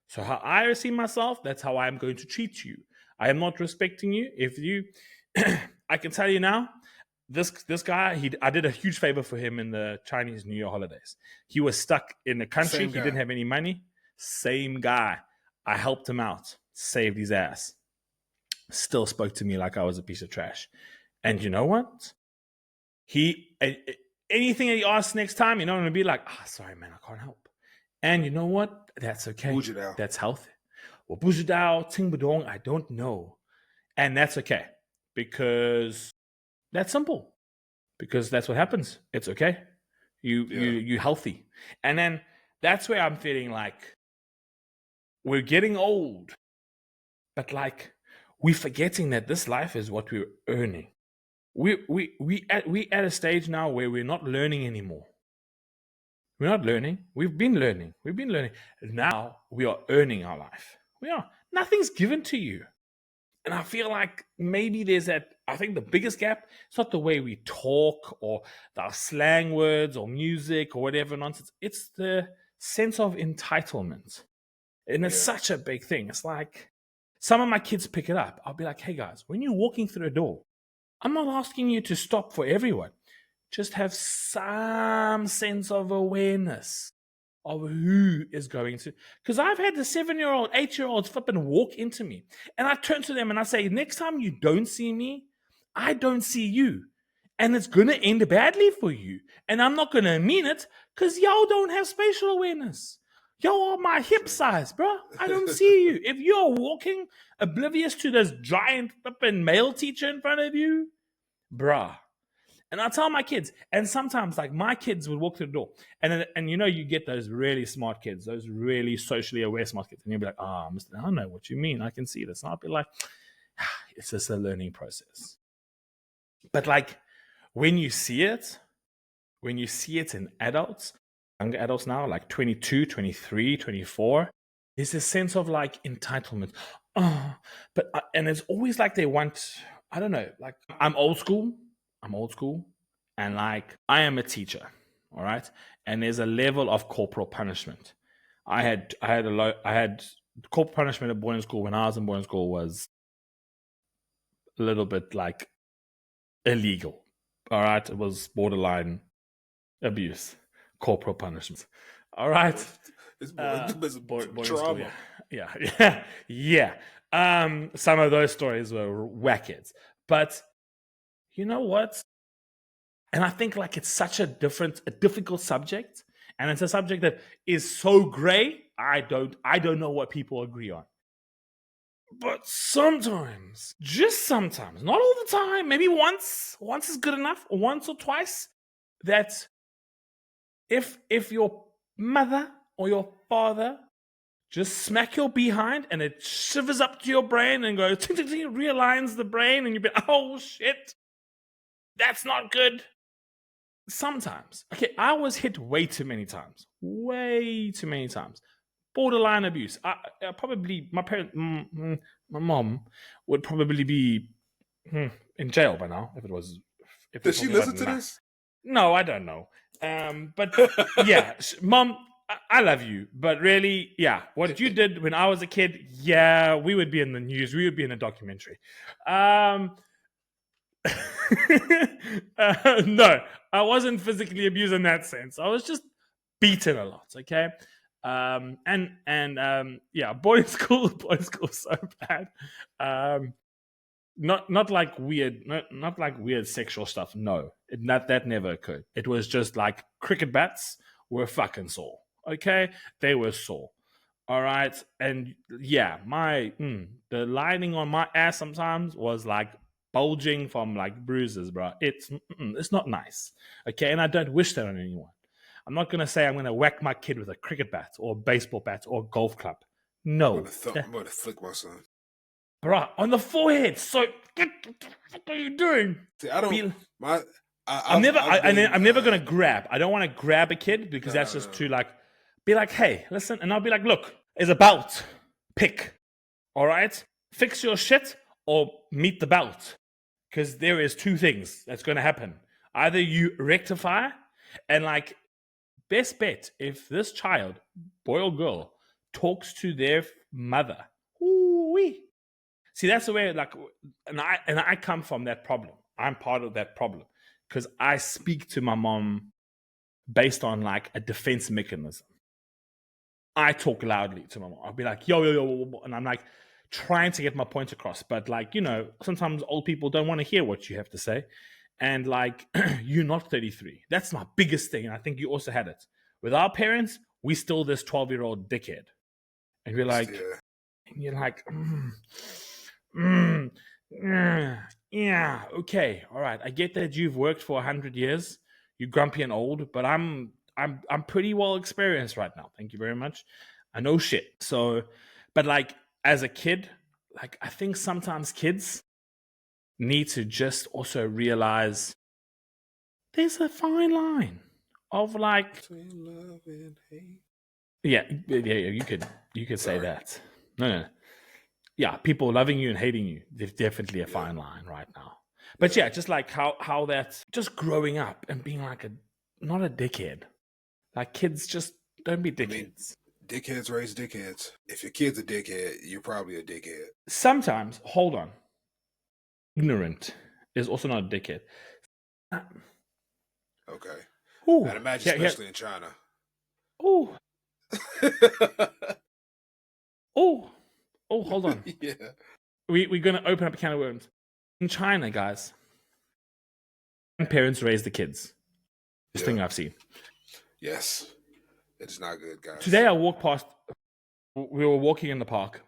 So how I see myself, that's how I'm going to treat you. I am not respecting you. If you, I can tell you now, this guy, I did a huge favor for him in the Chinese New Year holidays. He was stuck in the country. He didn't have any money. Same guy. I helped him out. Saved his ass. Still spoke to me like I was a piece of trash. And you know what? Anything that he asks next time, you know, I'm going to be like, sorry, man, I can't help. And you know what? That's okay. That's healthy. Well, Bujidao, Tingbudong, I don't know. And that's okay. Because that's simple. Because that's what happens. It's okay. You're healthy. And then that's where I'm feeling like we're getting old. But like, we're forgetting that this life is what we're earning. We at a stage now where we're not learning anymore. We're not learning. We've been learning. Now we are earning our life. We are. Nothing's given to you. And I feel like maybe there's that, I think the biggest gap, it's not the way we talk or our slang words or music or whatever nonsense. It's the sense of entitlement. And it's such a big thing. It's like, some of my kids pick it up. I'll be like, hey guys, when you're walking through a door, I'm not asking you to stop for everyone. just have some sense of awareness of who is going to. Because I've had the 7-year-old, 8-year-olds flipping walk into me, and I turn to them and I say, next time you don't see me, I don't see you. And it's going to end badly for you. And I'm not going to mean it because y'all don't have spatial awareness. Y'all are my hip size, bro. I don't see you. If you're walking oblivious to this giant flipping male teacher in front of you, bruh. And I tell my kids, and sometimes like my kids would walk through the door, and you know you get those really smart kids, those really socially aware smart kids, and you'll be like, Mister, I know what you mean. I can see this. And I'll be like, it's just a learning process. But like when you see it in adults, younger adults now, like 22, 23, 24, there's this sense of like entitlement. And it's always like they want, I don't know, like I'm old school, and like I am a teacher, all right? And there's a level of corporal punishment. I had corporal punishment at boarding school when I was in boarding school was a little bit like illegal. All right, it was borderline abuse, corporal punishment. All right, It's boarding trauma. School, yeah. Some of those stories were wackheads, but you know what? And I think like it's such a difficult subject, and it's a subject that is so gray. I don't know what people agree on. But sometimes, just sometimes, not all the time, maybe once is good enough, once or twice, that if your mother or your father just smack your behind and it shivers up to your brain and goes, ting, ting, ting, realigns the brain, and you be, oh shit, that's not good. Sometimes. Okay, I was hit way too many times. Borderline abuse. Probably my parent, my mom would probably be in jail by now if it was. If Does she listen to this? No, I don't know. But yeah, mom, I love you, but really, yeah, what you did when I was a kid, yeah, we would be in the news, we would be in a documentary. No, I wasn't physically abused in that sense. I was just beaten a lot. Okay, yeah, boarding school so bad. Not like weird, not like weird sexual stuff. No, that never occurred. It was just like cricket bats were fucking sore. Okay, they were sore. All right, and yeah, the lining on my ass sometimes was like bulging from like bruises, bro. It's not nice. Okay, and I don't wish that on anyone. I'm not gonna say I'm gonna whack my kid with a cricket bat or a baseball bat or a golf club. No, I'm gonna flick my son. bruh, on the forehead. So what are you doing? See, I don't. I'm never gonna grab. I don't want to grab a kid because that's just too like. Be like, hey, listen, and I'll be like, look, it's a belt. Pick. All right, fix your shit or meet the belt, because there is two things that's gonna happen. Either you rectify, and like, best bet if this child, boy or girl, talks to their mother. Ooh-wee. See, that's the way, like, and I come from that problem. I'm part of that problem because I speak to my mom based on like a defense mechanism. I talk loudly to my mom. I'll be like, yo, and I'm like trying to get my point across. But like, you know, sometimes old people don't want to hear what you have to say. And like, you're not 33. That's my biggest thing. And I think you also had it. With our parents, we still this 12-year-old dickhead. And we're like, and you're like, yeah, okay, all right. I get that you've worked for 100 years. You're grumpy and old, but I'm pretty well experienced right now. Thank you very much. I know shit. So, but like as a kid, like I think sometimes kids need to just also realize there's a fine line of like between love and hate. Yeah, you could say that. No. Yeah, people loving you and hating you. There's definitely a fine line right now. But yeah, just like how that's just growing up and being like not a dickhead. Like kids just don't be dickheads. I mean, dickheads raise dickheads. If your kid's a dickhead, you're probably a dickhead. Sometimes, hold on. Ignorant is also not a dickhead. Okay. Ooh, I'd imagine, especially in China. Ooh, oh, hold on. Yeah. We're going to open up a can of worms. In China, guys, parents raise the kids. This thing I've seen. Yes. It's not good, guys. Today I walked past, we were walking in the park,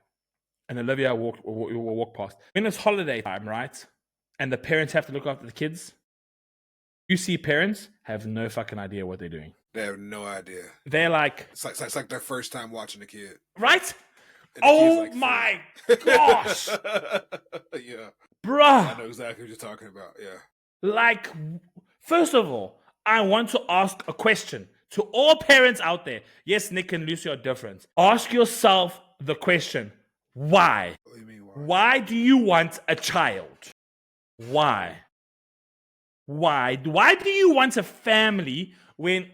and Olivia we walked past. When it's holiday time, right? And the parents have to look after the kids. You see parents have no fucking idea what they're doing. They have no idea. They're like... It's like their first time watching a kid. Right? Oh like my gosh! Yeah. Bruh! I know exactly what you're talking about, yeah. Like, first of all, I want to ask a question to all parents out there. Yes, Nick and Lucy are different. Ask yourself the question, why? What do you mean, why? Why do you want a child? Why? Why do you want a family when...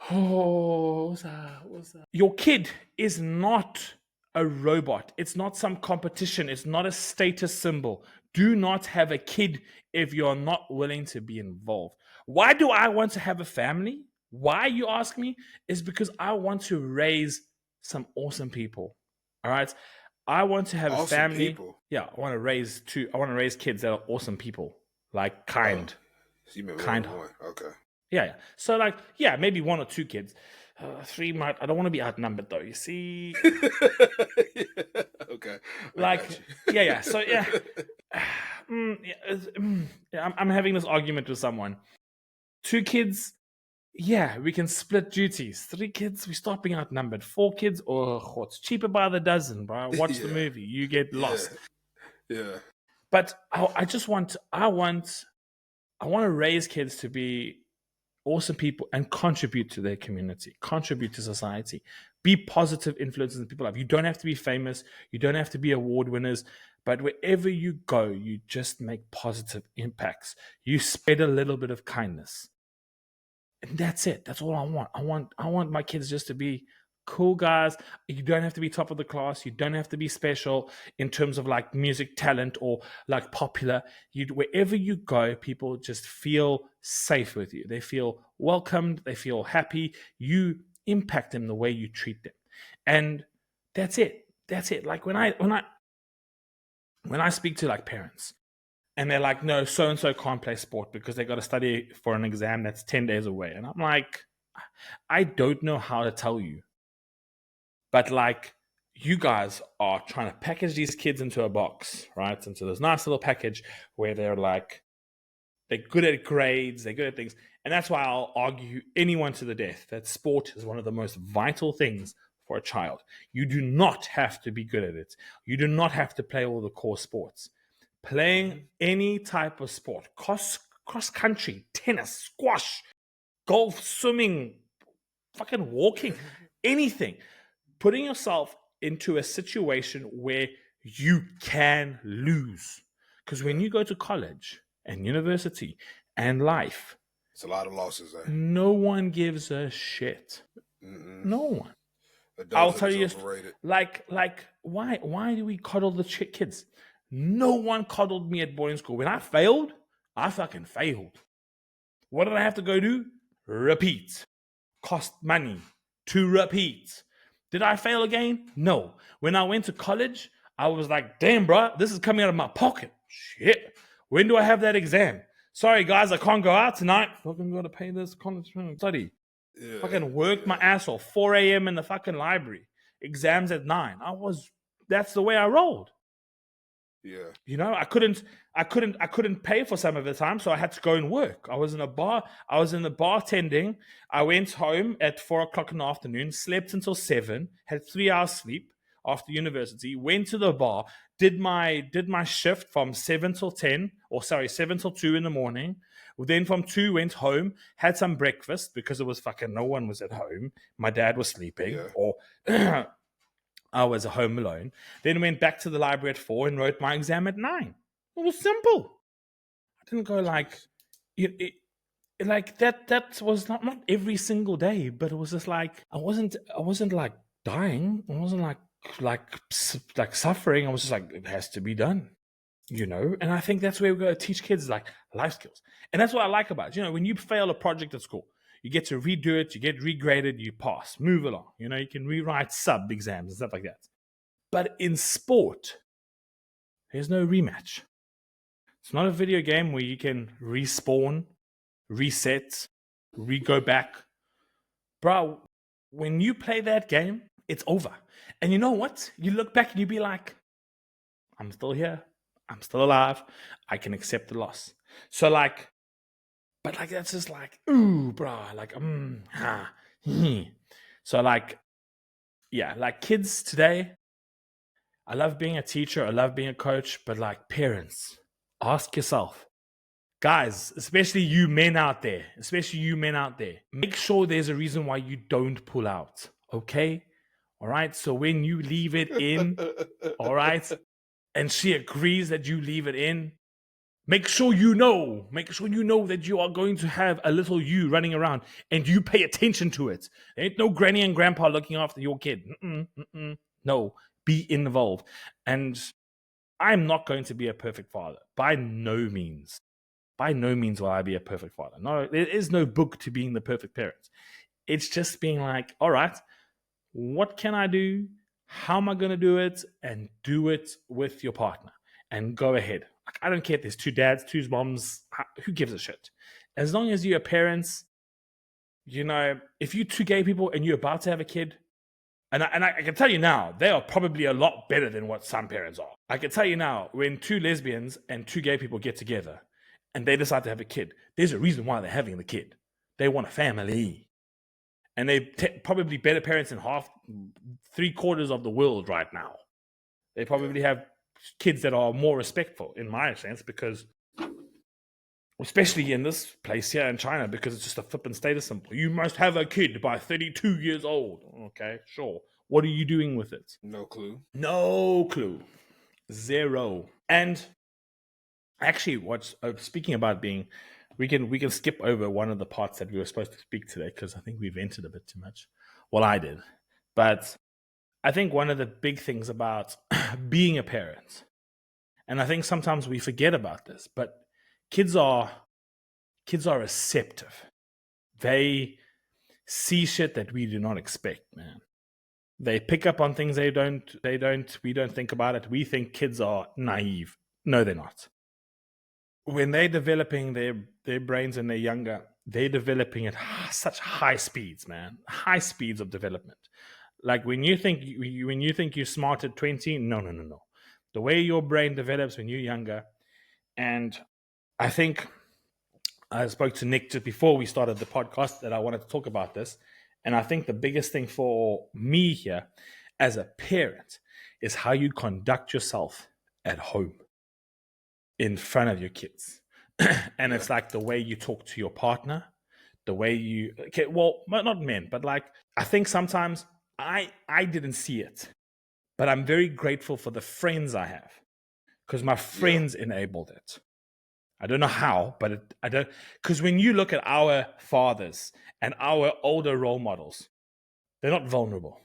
Oh, what's that? Your kid is not a robot. It's not some competition. It's not a status symbol. Do not have a kid if you're not willing to be involved. Why do I want to have a family? Why, you ask me? Is because I want to raise some awesome people. All right? I want to have awesome a family. People. Yeah, I want to raise kids that are awesome people. Like kind. So you meant kind. One. Okay. Yeah. So like, yeah, maybe 1 or 2 kids. 3 might. I don't want to be outnumbered though. You see. Yeah. Okay. Like, yeah. So yeah. I'm having this argument with someone. 2 kids. Yeah, we can split duties. 3 kids, we start being outnumbered. 4 kids, it's cheaper by the dozen, bro. Watch the movie. You get lost. Yeah. But I want to raise kids to be awesome people and contribute to their community, contribute to society, be positive influences in people's life. You don't have to be famous. You don't have to be award winners. But wherever you go, you just make positive impacts. You spread a little bit of kindness. And that's it. That's all I want. I want my kids just to be cool guys. You don't have to be top of the class. You don't have to be special in terms of like music talent or like popular. Wherever you go, people just feel safe with you. They feel welcomed. They feel happy. You impact them the way you treat them. And that's it. That's it. Like when I speak to like parents, and they're like, no, so-and-so can't play sport because they got to study for an exam that's 10 days away. And I'm like, I don't know how to tell you. But like, you guys are trying to package these kids into a box, right? Into this nice little package where they're like, they're good at grades, they're good at things. And that's why I'll argue anyone to the death that sport is one of the most vital things for a child. You do not have to be good at it. You do not have to play all the core sports. Playing any type of sport, cross country, tennis, squash, golf, swimming, fucking walking, anything. Putting yourself into a situation where you can lose. Because when you go to college and university and life, it's a lot of losses there. No one gives a shit. Mm-mm. No one. I'll tell you, like, why do we coddle the kids? No one coddled me at boarding school. When I failed, I fucking failed. What did I have to go do? Repeat. Cost money to repeat. Did I fail again? No. When I went to college, I was like, damn, bro, this is coming out of my pocket. Shit. When do I have that exam? Sorry, guys, I can't go out tonight. Fucking got to pay this college study. Yeah, fucking worked my ass off. 4 a.m. in the fucking library. Exams at 9. That's the way I rolled. Yeah. You know, I couldn't pay for some of the time, so I had to go and work. I was in the bartending. I went home at 4:00 in the afternoon, slept until 7, had 3 hours sleep after university, went to the bar, did my shift from 7 till 2 in the morning. Then from 2 went home, had some breakfast because it was fucking no one was at home. My dad was sleeping, or I was home alone. Then went back to the library at 4 and wrote my exam at 9. It was simple. I didn't go like like that. That was not every single day, but it was just like I wasn't like dying. I wasn't like suffering. I was just like, it has to be done. And I think that's where we're going to teach kids like life skills. And that's what I like about it. When you fail a project at school, you get to redo it, you get regraded, you pass, move along. You can rewrite sub exams and stuff like that. But in sport, there's no rematch. It's not a video game where you can respawn, reset, go back. Bro, when you play that game, it's over. And you know what? You look back and you be like, I'm still here. I'm still alive. I can accept the loss. So but that's just ooh, bro. So yeah, kids today, I love being a teacher. I love being a coach, but parents, ask yourself, guys, especially you men out there, make sure there's a reason why you don't pull out. Okay. All right. So when you leave it in, all right, and she agrees that you leave it in, make sure you know that you are going to have a little you running around and you pay attention to it. There ain't no granny and grandpa looking after your kid. No, be involved. And I'm not going to be a perfect father. By no means. By no means will I be a perfect father. No, there is no book to being the perfect parent. It's just being all right, what can I do? How am I going to do it? And do it with your partner. And go ahead. I don't care if there's two dads, two moms. Who gives a shit? As long as you're parents, if you two gay people and you're about to have a kid, and I can tell you now, they are probably a lot better than what some parents are. I can tell you now, when two lesbians and two gay people get together and they decide to have a kid, there's a reason why they're having the kid. They want a family. And they probably better parents in three-quarters of the world right now. They probably have kids that are more respectful, in my sense, because, especially in this place here in China, because it's just a flippin' status symbol. You must have a kid by 32 years old. Okay, sure. What are you doing with it? No clue. No clue. Zero. And actually, speaking about being, we can skip over one of the parts that we were supposed to speak today because I think we vented a bit too much. Well, I did. But I think one of the big things about being a parent, and I think sometimes we forget about this, but kids are receptive. They see shit that we do not expect, man. They pick up on things we don't think about it. We think kids are naive. No, they're not. When they're developing their brains and they're younger, they're developing at such high speeds, man. High speeds of development. Like when you think you're smart at 20, no. The way your brain develops when you're younger, and I think I spoke to Nick just before we started the podcast that I wanted to talk about this, and I think the biggest thing for me here as a parent is how you conduct yourself at home in front of your kids. And it's like the way you talk to your partner, the way you, not men, but I think sometimes I didn't see it, but I'm very grateful for the friends I have because my friends enabled it. I don't know how, but I don't, because when you look at our fathers and our older role models, they're not vulnerable.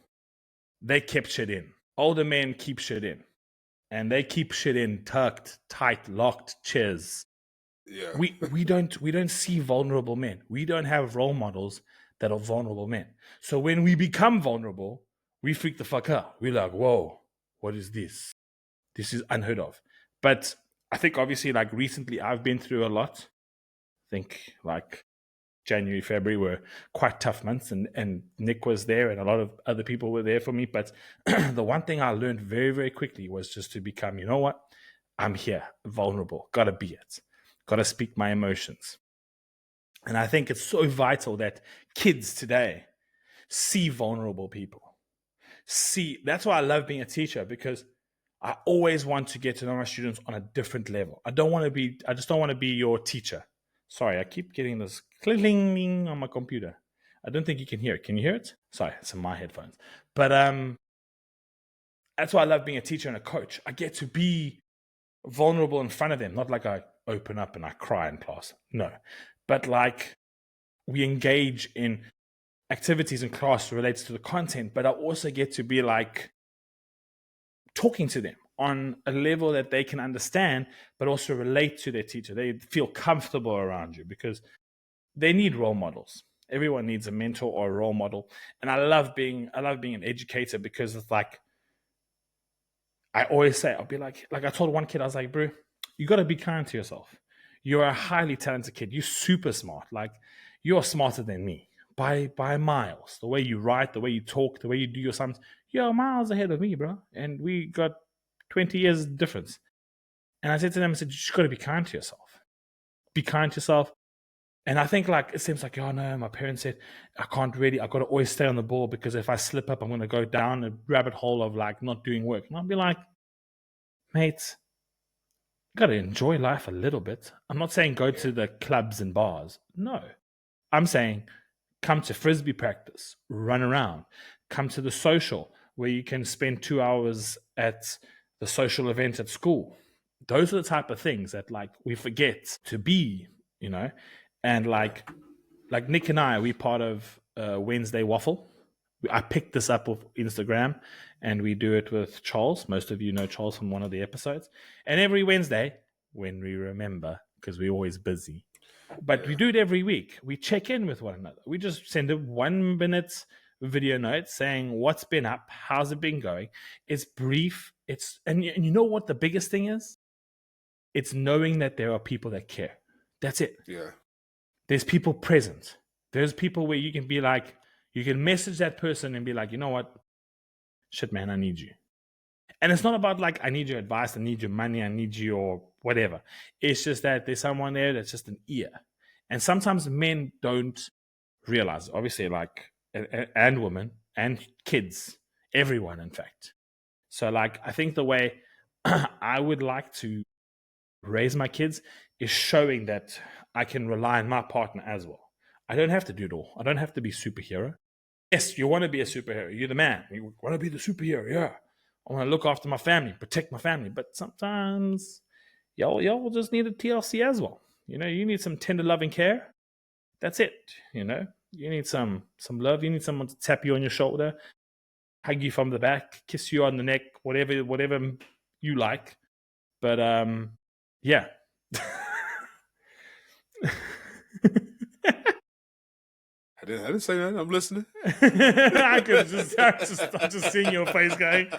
They kept shit in. Older men keep shit in. And they keep shit in tucked, tight, locked chairs. Yeah. We don't see vulnerable men. We don't have role models that are vulnerable men. So when we become vulnerable, we freak the fuck out. We're like, whoa, what is this? This is unheard of. But I think obviously recently I've been through a lot. I think January, February were quite tough months, and Nick was there and a lot of other people were there for me. But the one thing I learned very, very quickly was just to become, you know what? I'm here, vulnerable, gotta be it. Gotta speak my emotions. And I think it's so vital that kids today see vulnerable people. That's why I love being a teacher, because I always want to get to know my students on a different level. I just don't want to be your teacher. Sorry, I keep getting this cling on my computer. I don't think you can hear it. Can you hear it? Sorry, it's in my headphones. But that's why I love being a teacher and a coach. I get to be vulnerable in front of them, not like I open up and I cry in class. No. But we engage in activities in class related to the content, but I also get to be talking to them, on a level that they can understand, but also relate to their teacher. They feel comfortable around you because they need role models. Everyone needs a mentor or a role model. And I love being an educator because it's like, I always say, I'll be like I told one kid, I was like, bro, you got to be kind to yourself. You're a highly talented kid. You're super smart. Like, you're smarter than me by miles. The way you write, the way you talk, the way you do your sums, you're miles ahead of me, bro. And we got 20 years difference. And I said to them, I said, you just got to be kind to yourself. Be kind to yourself. And I think, like, it seems like, oh no, my parents said I got to always stay on the ball because if I slip up, I'm going to go down a rabbit hole of like not doing work. And I'll be like, mate, you got to enjoy life a little bit. I'm not saying go to the clubs and bars. No, I'm saying come to frisbee practice, run around, come to the social where you can spend 2 hours at the social event at school. Those are the type of things that like we forget to be, you know. And like Nick and I, we part of Wednesday Waffle. I picked this up with Instagram, and we do it with Charles. Most of you know Charles from one of the episodes. And every Wednesday, when we remember, because we're always busy, but we do it every week. We check in with one another. We just send a 1 minute video note saying what's been up, how's it been going. It's brief. And you know what the biggest thing is? It's knowing that there are people that care. That's it. Yeah. There's people present. There's people where you can be like, you can message that person and be like, you know what? Shit, man, I need you. And it's not about like, I need your advice, I need your money, I need your whatever. It's just that there's someone there that's just an ear. And sometimes men don't realize, obviously, like, and women and kids, everyone, in fact. So, like, I think the way I would like to raise my kids is showing that I can rely on my partner as well. I don't have to do it all. I don't have to be superhero. Yes, you want to be a superhero. You're the man. You want to be the superhero. Yeah. I want to look after my family, protect my family. But sometimes y'all just need a TLC as well. You know, you need some tender loving care. That's it. You know, you need some love. You need someone to tap you on your shoulder, hug you from the back, kiss you on the neck, whatever you like. But yeah. I didn't say that. I'm listening. I'm just seeing your face going.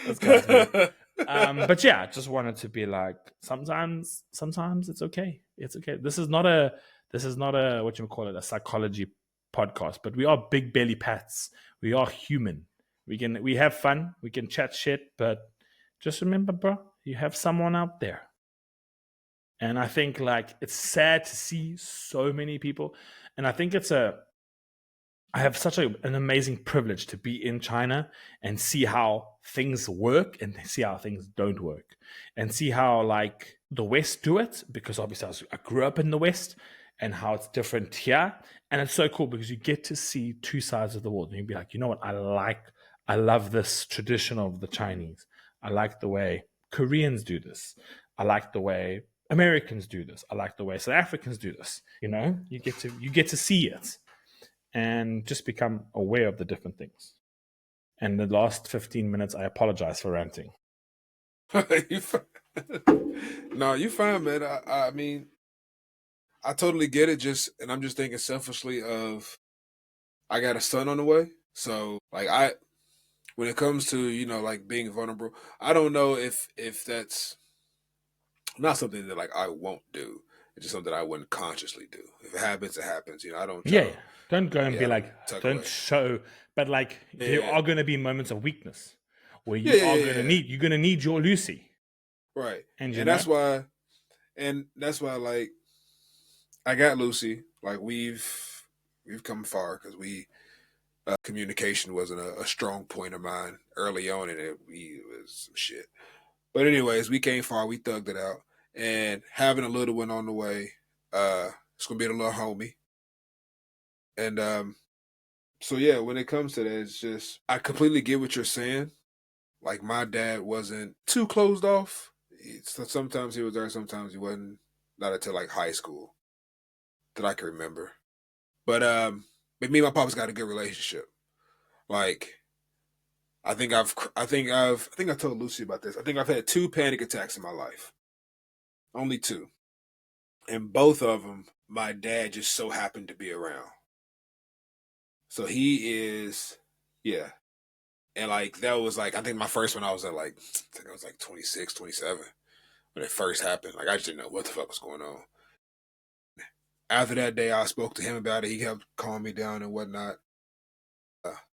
This guy's weird. But yeah, I just wanted to be like, sometimes it's okay. It's okay. This is not a what you call it, a psychology podcast, but we are big belly pats. We are human. We have fun. We can chat shit, but just remember, bro, you have someone out there. And I think like it's sad to see so many people. And I think I have such an amazing privilege to be in China and see how things work and see how things don't work and see how like the West do it, because obviously I grew up in the West, and how it's different here. And it's so cool because you get to see two sides of the world and you'd be like, you know what? I love this tradition of the Chinese. I like the way Koreans do this. I like the way Americans do this. I like the way South Africans do this. You know, you get to see it and just become aware of the different things. And the last 15 minutes, I apologize for ranting. No, you're fine, man. I mean, I totally get it. And I'm just thinking selfishly of, I got a son on the way. So like when it comes to, like being vulnerable, I don't know if that's not something that like I won't do. It's just something I wouldn't consciously do. If it happens, it happens. I don't try Yeah. Don't go and be like, don't away. show, but like there are going to be moments of weakness where you're going to need your Lucy. Right. And that's why like I got Lucy. Like we've come far because communication wasn't a strong point of mine early on, and it was some shit. But anyways, we came far. We thugged it out, and having a little one on the way, it's gonna be a little homie. And so yeah, when it comes to that, it's just I completely get what you're saying. Like my dad wasn't too closed off. Sometimes he was there, sometimes he wasn't. Not until like high school that I can remember. But me and my papa's got a good relationship. Like I think I told Lucy about this. I think I've had 2 panic attacks in my life. Only 2. And both of them, my dad just so happened to be around. So he is, yeah. And like, that was like, I think my first one, I was at like, I think I was like 26, 27 when it first happened. Like, I just didn't know what the fuck was going on. After that day, I spoke to him about it. He helped calm me down and whatnot.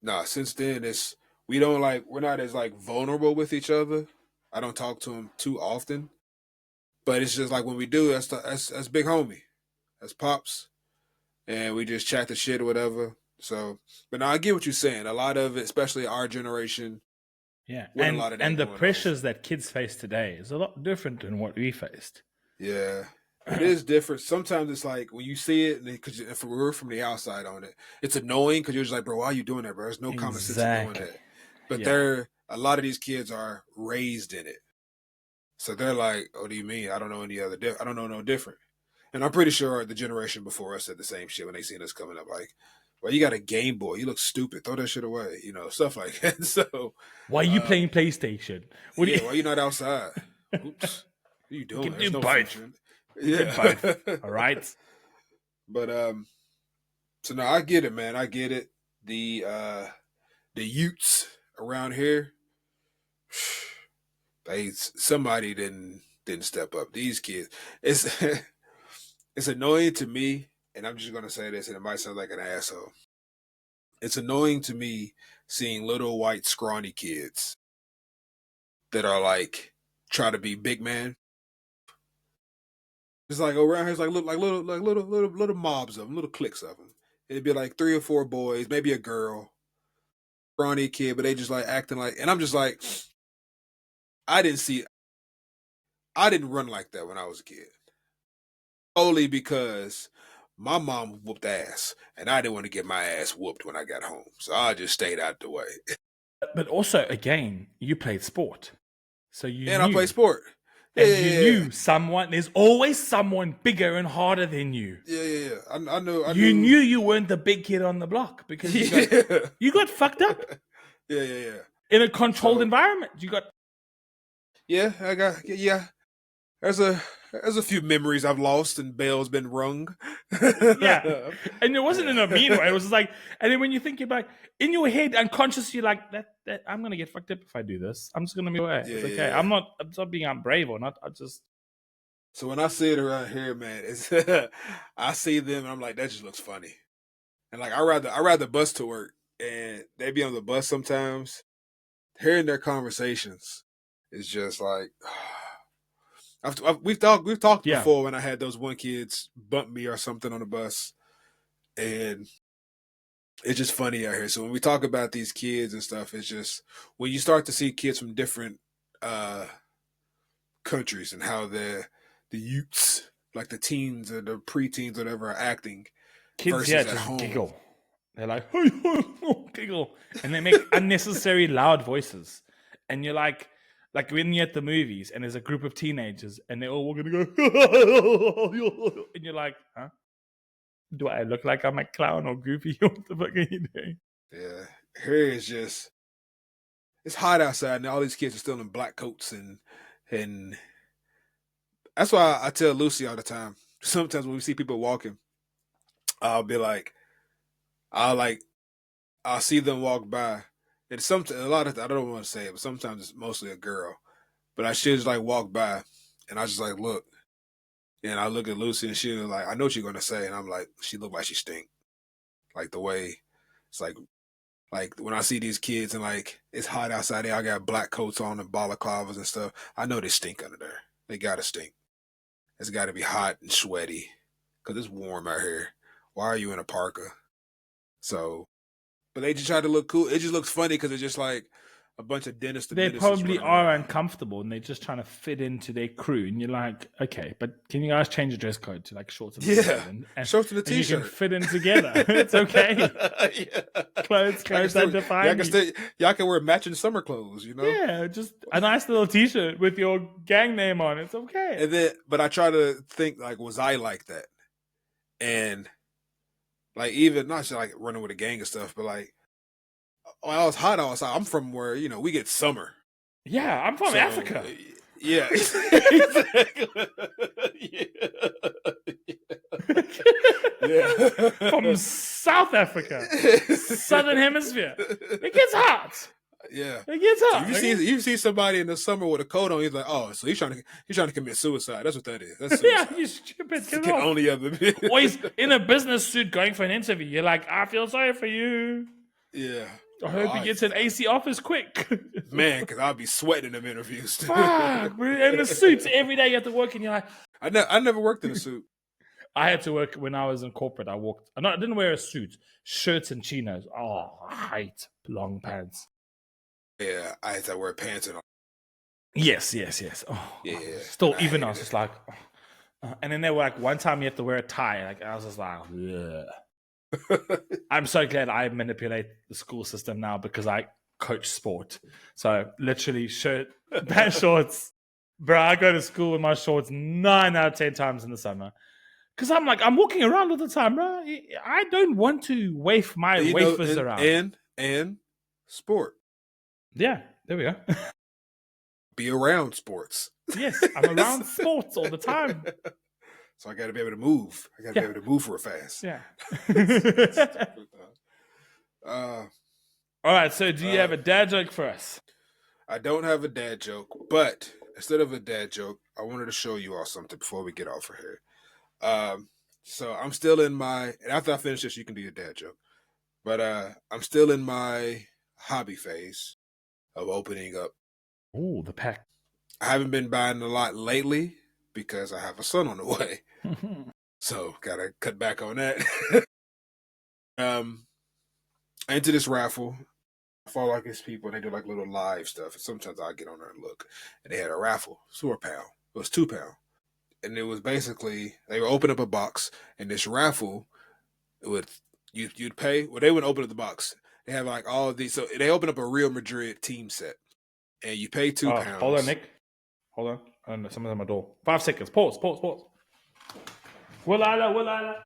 Nah, since then, we're not as like vulnerable with each other. I don't talk to him too often, but it's just like when we do, that's big homie, that's pops, and we just chat the shit or whatever. So, but now I get what you're saying. A lot of it, especially our generation, Yeah, with a lot of that and the going on. pressures that kids face today is a lot different than what we faced. Yeah, it is different. Sometimes it's like when you see it, because if we're from the outside on it, it's annoying because you're just like, bro, why are you doing that, bro? There's no common sense in doing Exactly. that. But Yeah. a lot of these kids are raised in it, so they're like, "What do you mean? I don't know any other. I don't know no different." And I'm pretty sure the generation before us said the same shit when they seen us coming up. Like, well, you got a Game Boy. You look stupid. Throw that shit away. You know, stuff like that. So, Why are you um, playing PlayStation? What do yeah, you? why you not outside? Oops. What are you You doing? can do There's no both. future in it. You can both. Yeah. All right. But so no, I get it, man. I get it. The Utes around here, somebody didn't step up. These kids, it's it's annoying to me, and I'm just gonna say this, and it might sound like an asshole. It's annoying to me seeing little white scrawny kids that are like try to be big man. It's like around here, it's like little mobs of them, little cliques of them. It'd be like 3 or 4 boys, maybe a girl, scrawny kid, but they just like acting like, and I'm just like, I didn't see, I didn't run like that when I was a kid. Only because my mom whooped ass, and I didn't want to get my ass whooped when I got home, so I just stayed out the way. But also, again, you played sport, so you And I play knew, sport. Yeah, and yeah, you yeah, knew someone. There's always someone bigger and harder than you. yeah, yeah, yeah. I You knew. knew you weren't the big kid on the block because Yeah, you got fucked up yeah, yeah, yeah. in a controlled So environment. You got yeah, I got yeah. There's a there's a few memories I've lost and bells been rung. yeah, and it wasn't in a mean Yeah. way. It was just like, and then when you think about in your head, unconsciously, you're like that I'm gonna get fucked up if I do this. I'm just gonna be away. Yeah, It's yeah, okay. yeah. I'm not being unbrave or not. I just So when I see it around here, man, it's I see them and I'm like, that just looks funny. And like I ride the bus to work, and they be on the bus sometimes. Hearing their conversations is just like we've talked yeah. before when I had those one kids bump me or something on the bus, and it's just funny out here. So when we talk about these kids and stuff, it's just when you start to see kids from different uh countries and how the youths, like the teens or the preteens, or whatever, are acting Kids here versus at just home. giggle. They're like giggle, and they make unnecessary loud voices, and you're like when you're at the movies and there's a group of teenagers and they're all walking to go, and you're like, huh? Do I look like I'm a clown or goofy? What the fuck are you doing? Yeah, here is just it's hot outside and all these kids are still in black coats and that's why I tell Lucy all the time. Sometimes when we see people walking, I'll be like, I'll like I'll see them walk by. And sometimes a lot of I don't want to say it, but sometimes it's mostly a girl. But I should just like walk by and I just like look. And I look at Lucy and she was like, I know what you're gonna say, and I'm like, she look like she stink. Like the way it's like when I see these kids and like it's hot outside there, I got black coats on and balaclavas and stuff. I know they stink under there. They gotta stink. It's gotta be hot and sweaty because it's warm out here. Why are you in a parka? So, but they just try to look cool. It just looks funny because it's just like a bunch of dentists and They ministers probably running are around. uncomfortable and they're just trying to fit into their crew. And you're like, okay, but can you guys change the dress code to like shorts and a Yeah, t-shirt shorts and a and you can t-shirt. fit in together? It's okay. Yeah. Clothes that define you. Y'all can wear matching summer clothes, you know. Yeah, just a nice little t-shirt with your gang name on. It's okay. And then, but I try to think like, was I like that? And like even not just like running with a gang and stuff, but like I was hot outside. I'm from where we get summer. Yeah, I'm from Africa. Yeah, exactly. Yeah. From South Africa, Southern Hemisphere. It gets hot. Yeah, it gets so hot. you see somebody in the summer with a coat on, he's like, oh, so he's trying to commit suicide. That's what that is. That's suicide. Yeah, you stupid. Can only ever be. Or he's in a business suit going for an interview. You're like, I feel sorry for you. Yeah. I hope he gets an AC office quick. Man, because I'll be sweating in them interviews. Fuck, in the suits every day you have to work, and you're like, I never worked in a suit. I had to work when I was in corporate. I didn't wear a suit, shirts and chinos. Oh, I hate long pants. Yeah, I had to wear pants and all. Yes. Oh, yeah. Still, even I was just like, and then they were like, one time you have to wear a tie. Like I was just like, ugh. I'm so glad I manipulate the school system now because I coach sport. So literally shirt, pants, shorts. Bro, I go to school with my shorts 9 out of 10 times in the summer. Because I'm walking around all the time, bro. I don't want to waif my wafers around. And sport. Yeah, there we go. Be around sports. Yes, I'm around sports all the time. So I got to be able to move. I got to be able to move real fast. Yeah. All right, so do you have a dad joke for us? I don't have a dad joke, but instead of a dad joke, I wanted to show you all something before we get off of here. So I'm still in my, and after I finish this, you can do your dad joke. But I'm still in my hobby phase of opening up. Ooh, the pack. I haven't been buying a lot lately because I have a son on the way. So gotta cut back on that. I entered this raffle. I follow like these people, and they do like little live stuff. And sometimes I get on there and look. And they had a raffle. It was £4. It was £2. And it was basically, they would open up a box, and this raffle, you'd pay. Well, they wouldn't open up the box. They have like all of these. So they open up a Real Madrid team set, and you pay £2. Hold on, Nick. Hold on. Someone's at my door. 5 seconds. Pause. Willala.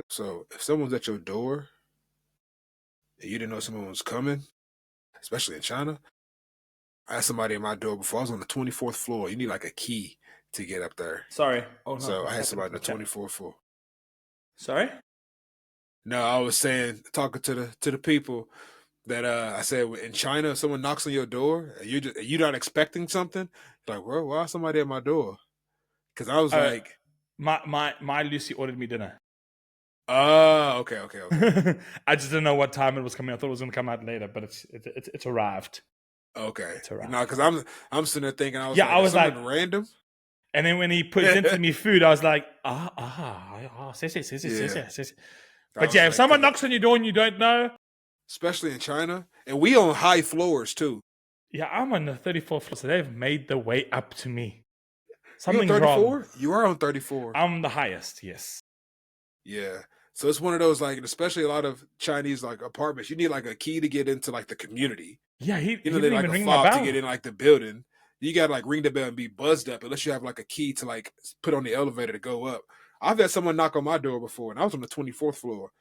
So if someone's at your door, and you didn't know someone was coming, especially in China, I had somebody at my door before. I was on the 24th floor. You need like a key to get up there. Sorry. Oh, no. So I had somebody on the 24th floor. Sorry? No, I was saying, talking to the people that I said in China, if someone knocks on your door and you're not expecting something, like, well, why is somebody at my door? Because I was like, my Lucy ordered me dinner. Oh, okay. I just didn't know what time it was coming. I thought it was going to come out later, but it's arrived. Okay. It's arrived. No, because I'm sitting there thinking, I was like random. And then when he puts into me food, I was like, yes. But yeah, if someone knocks on your door and you don't know, especially in China, and we on high floors too. Yeah, I'm on the 34th floor, so they've made the way up to me. Something's wrong. You are on 34. I'm the highest, yes. Yeah. So it's one of those, like, especially a lot of Chinese like apartments, you need like a key to get into like the community. Yeah, he didn't like a fob to get in like the building. You gotta like ring the bell and be buzzed up unless you have like a key to like put on the elevator to go up. I've had someone knock on my door before, and I was on the 24th floor,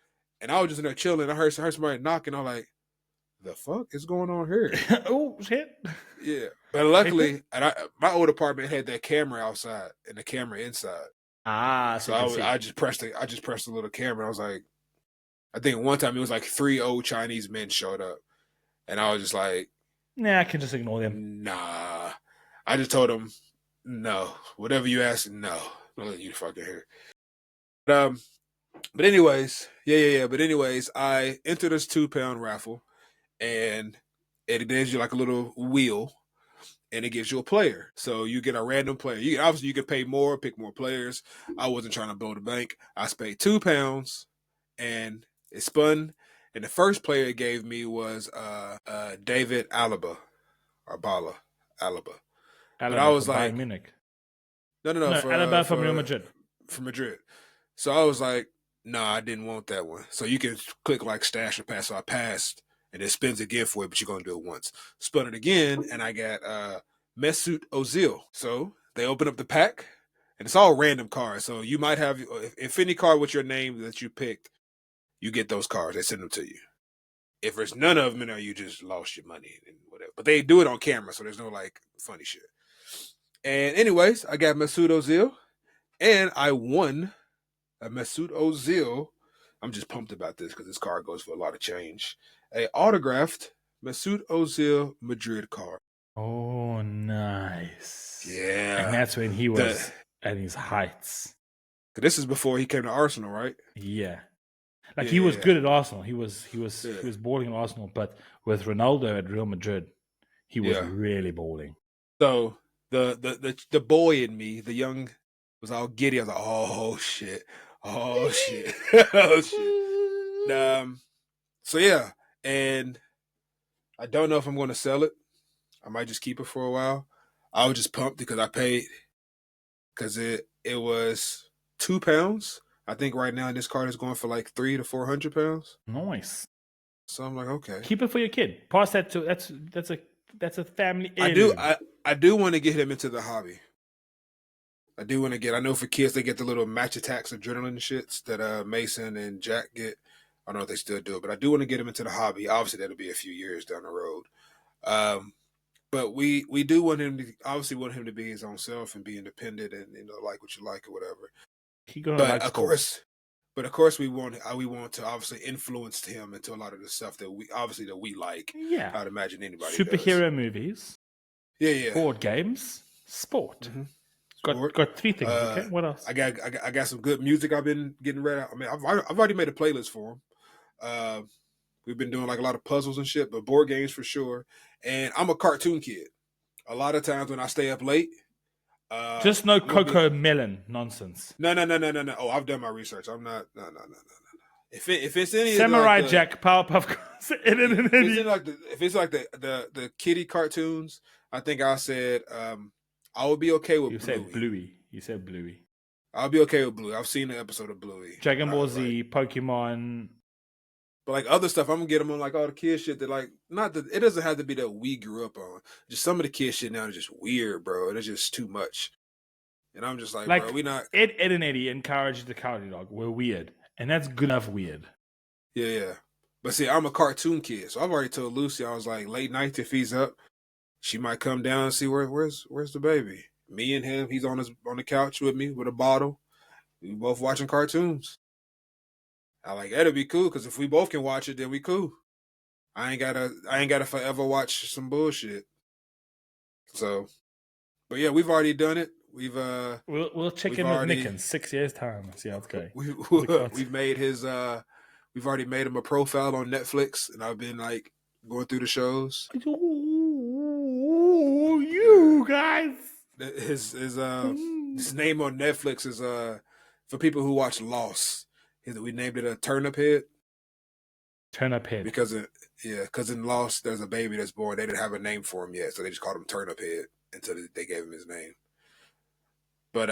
and I was just in there chilling. I heard somebody knocking. I'm like, the fuck is going on here? Oh shit! Yeah, but luckily, my old apartment had that camera outside and the camera inside. So I just pressed the little camera. I was like, I think one time it was like 3 old Chinese men showed up, and I was just like, nah, I can just ignore them. Nah, I just told them, no, whatever you ask, no, I'm not letting you fucking hear. But anyways, yeah. But anyways, I entered this £2 raffle, and it gives you like a little wheel, and it gives you a player. So you get a random player. You can pay more, pick more players. I wasn't trying to blow the bank. I paid £2, and it spun. And the first player it gave me was David Alaba. But I was like, Munich. No, Alaba from Real Madrid. From Madrid. So I was like, no, I didn't want that one. So you can click like stash or pass. So I passed, and it spins again for you, but you're going to do it once. Spun it again, and I got Mesut Ozil. So they open up the pack, and it's all random cards. So you might have, if any card with your name that you picked, you get those cards. They send them to you. If there's none of them in there, you just lost your money and whatever. But they do it on camera, so there's no like funny shit. And anyways, I got Mesut Ozil, and I won a Mesut Ozil. I'm just pumped about this because this card goes for a lot of change. A autographed Mesut Ozil Madrid card. Oh, nice. Yeah. And that's when he was at his heights. This is before he came to Arsenal, right? Yeah. Like he was good at Arsenal. He was balling at Arsenal, but with Ronaldo at Real Madrid, he was really balling. So the boy in me, the young, was all giddy. I was like, oh shit. Oh shit. Oh shit. So yeah, and I don't know if I'm gonna sell it. I might just keep it for a while. I was just pumped because I paid, because it was £2. I think right now this card is going for like £300 to £400. Nice. So I'm like, okay, keep it for your kid. Pass that to that's a family. I do want to get him into the hobby. I do want to get. I know for kids they get the little match attacks adrenaline shits that Mason and Jack get. I don't know if they still do it, but I do want to get him into the hobby. Obviously, that'll be a few years down the road. But we do want him to obviously want him to be his own self and be independent and like what you like or whatever. But of course we want to obviously influence him into a lot of the stuff that we like. Yeah, I'd imagine anybody superhero does. Movies. Yeah. Board games, sport. Mm-hmm. Got 3 things. Okay, what else? I got some good music I've been getting ready. I mean, I've already made a playlist for him. We've been doing like a lot of puzzles and shit, but board games for sure. And I'm a cartoon kid. A lot of times when I stay up late, just no Coco Melon nonsense. No. Oh, I've done my research. I'm not. No. If it's any Samurai like Jack, Powerpuff Girls, if it's like the kiddie cartoons, I think I said I would be okay with Bluey. You said Bluey. I'll be okay with Bluey. I've seen the episode of Bluey. Dragon Ball Z, Pokemon. But like other stuff, I'm gonna get them on like all the kid shit that like not that it doesn't have to be that we grew up on. Just some of the kid shit now is just weird, bro. It's just too much. And I'm just like bro, we not Ed and Eddie and Courage the Cowardly Dog were weird. And that's good enough weird. Yeah. But see, I'm a cartoon kid. So I've already told Lucy, I was like, late night if he's up, she might come down and see where's the baby. Me and him, he's on the couch with me with a bottle. We both watching cartoons. I like that'll be cool because if we both can watch it, then we cool. I ain't gotta forever watch some bullshit. So, but yeah, we've already done it. We'll check in with Nick in 6 years' time and see how it's going. We've made his we've already made him a profile on Netflix, and I've been like going through the shows. Ooh, you guys. His name on Netflix is for people who watch Lost. We named it a Turnip Head. Turnip Head. Because in Lost there's a baby that's born. They didn't have a name for him yet, so they just called him Turnip Head until they gave him his name. But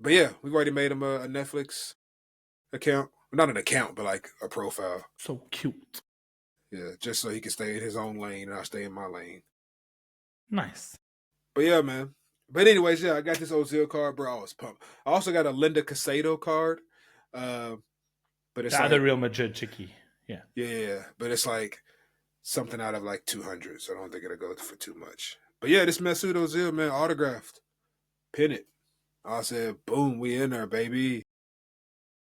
yeah, we've already made him a Netflix account. Not an account, but like a profile. So cute. Yeah, just so he can stay in his own lane and I'll stay in my lane. Nice. But yeah, man. But anyways, yeah, I got this Ozil card, bro. I was pumped. I also got a Linda Casado card. But it's the Real Madrid chickie. Yeah. Yeah. But it's like something out of like 200, so I don't think it'll go for too much. But yeah, this Mesut Ozil, man, autographed. Pin it. I said, boom, we in there, baby.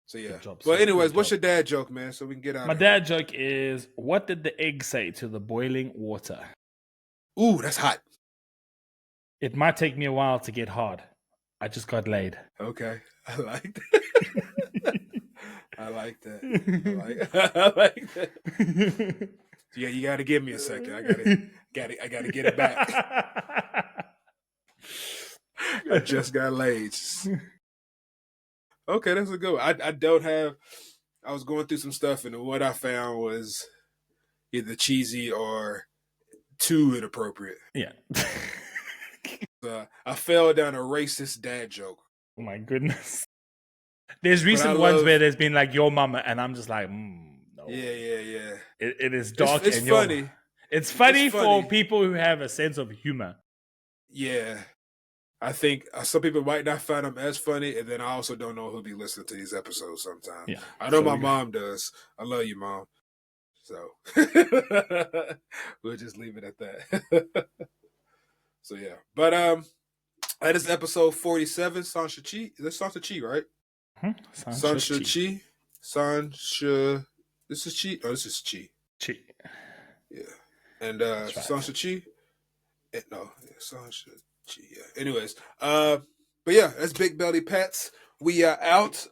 So yeah. But anyways, what's your dad joke, man? So we can get out. My dad joke is, what did the egg say to the boiling water? Ooh, that's hot. It might take me a while to get hard. I just got laid. Okay. I like that. I like that. I like that. Yeah, you gotta give me a second. I gotta get it back. I just got laid. Okay, that's a good one. I was going through some stuff and what I found was either cheesy or too inappropriate. Yeah. I fell down a racist dad joke. Oh my goodness. There's recent ones where there's been like your mama, and I'm just like, no. Yeah. It is dark it's and funny. It's funny for people who have a sense of humor. Yeah. I think some people might not find them as funny, and then I also don't know who'll be listening to these episodes sometimes. Yeah. I know my mom does. I love you, Mom. So we'll just leave it at that. So yeah. But that is episode 47, Sanshua-Chi. Is that Sanshua-Chi, right? Sanshua-Chi. Sanshua. This is Chi? Oh, this is Chi. Chi. Yeah. And That's right. Sanshua-Chi. No, Sanshua-Chi. Yeah. Anyways, but yeah, that's Big Belly Pats. We are out.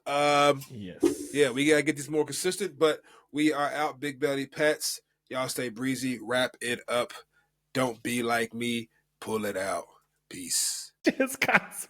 Yes. Yeah, we gotta get this more consistent, but we are out. Big Belly Pats. Y'all stay breezy. Wrap it up. Don't be like me. Pull it out. Peace. Cheers, guys.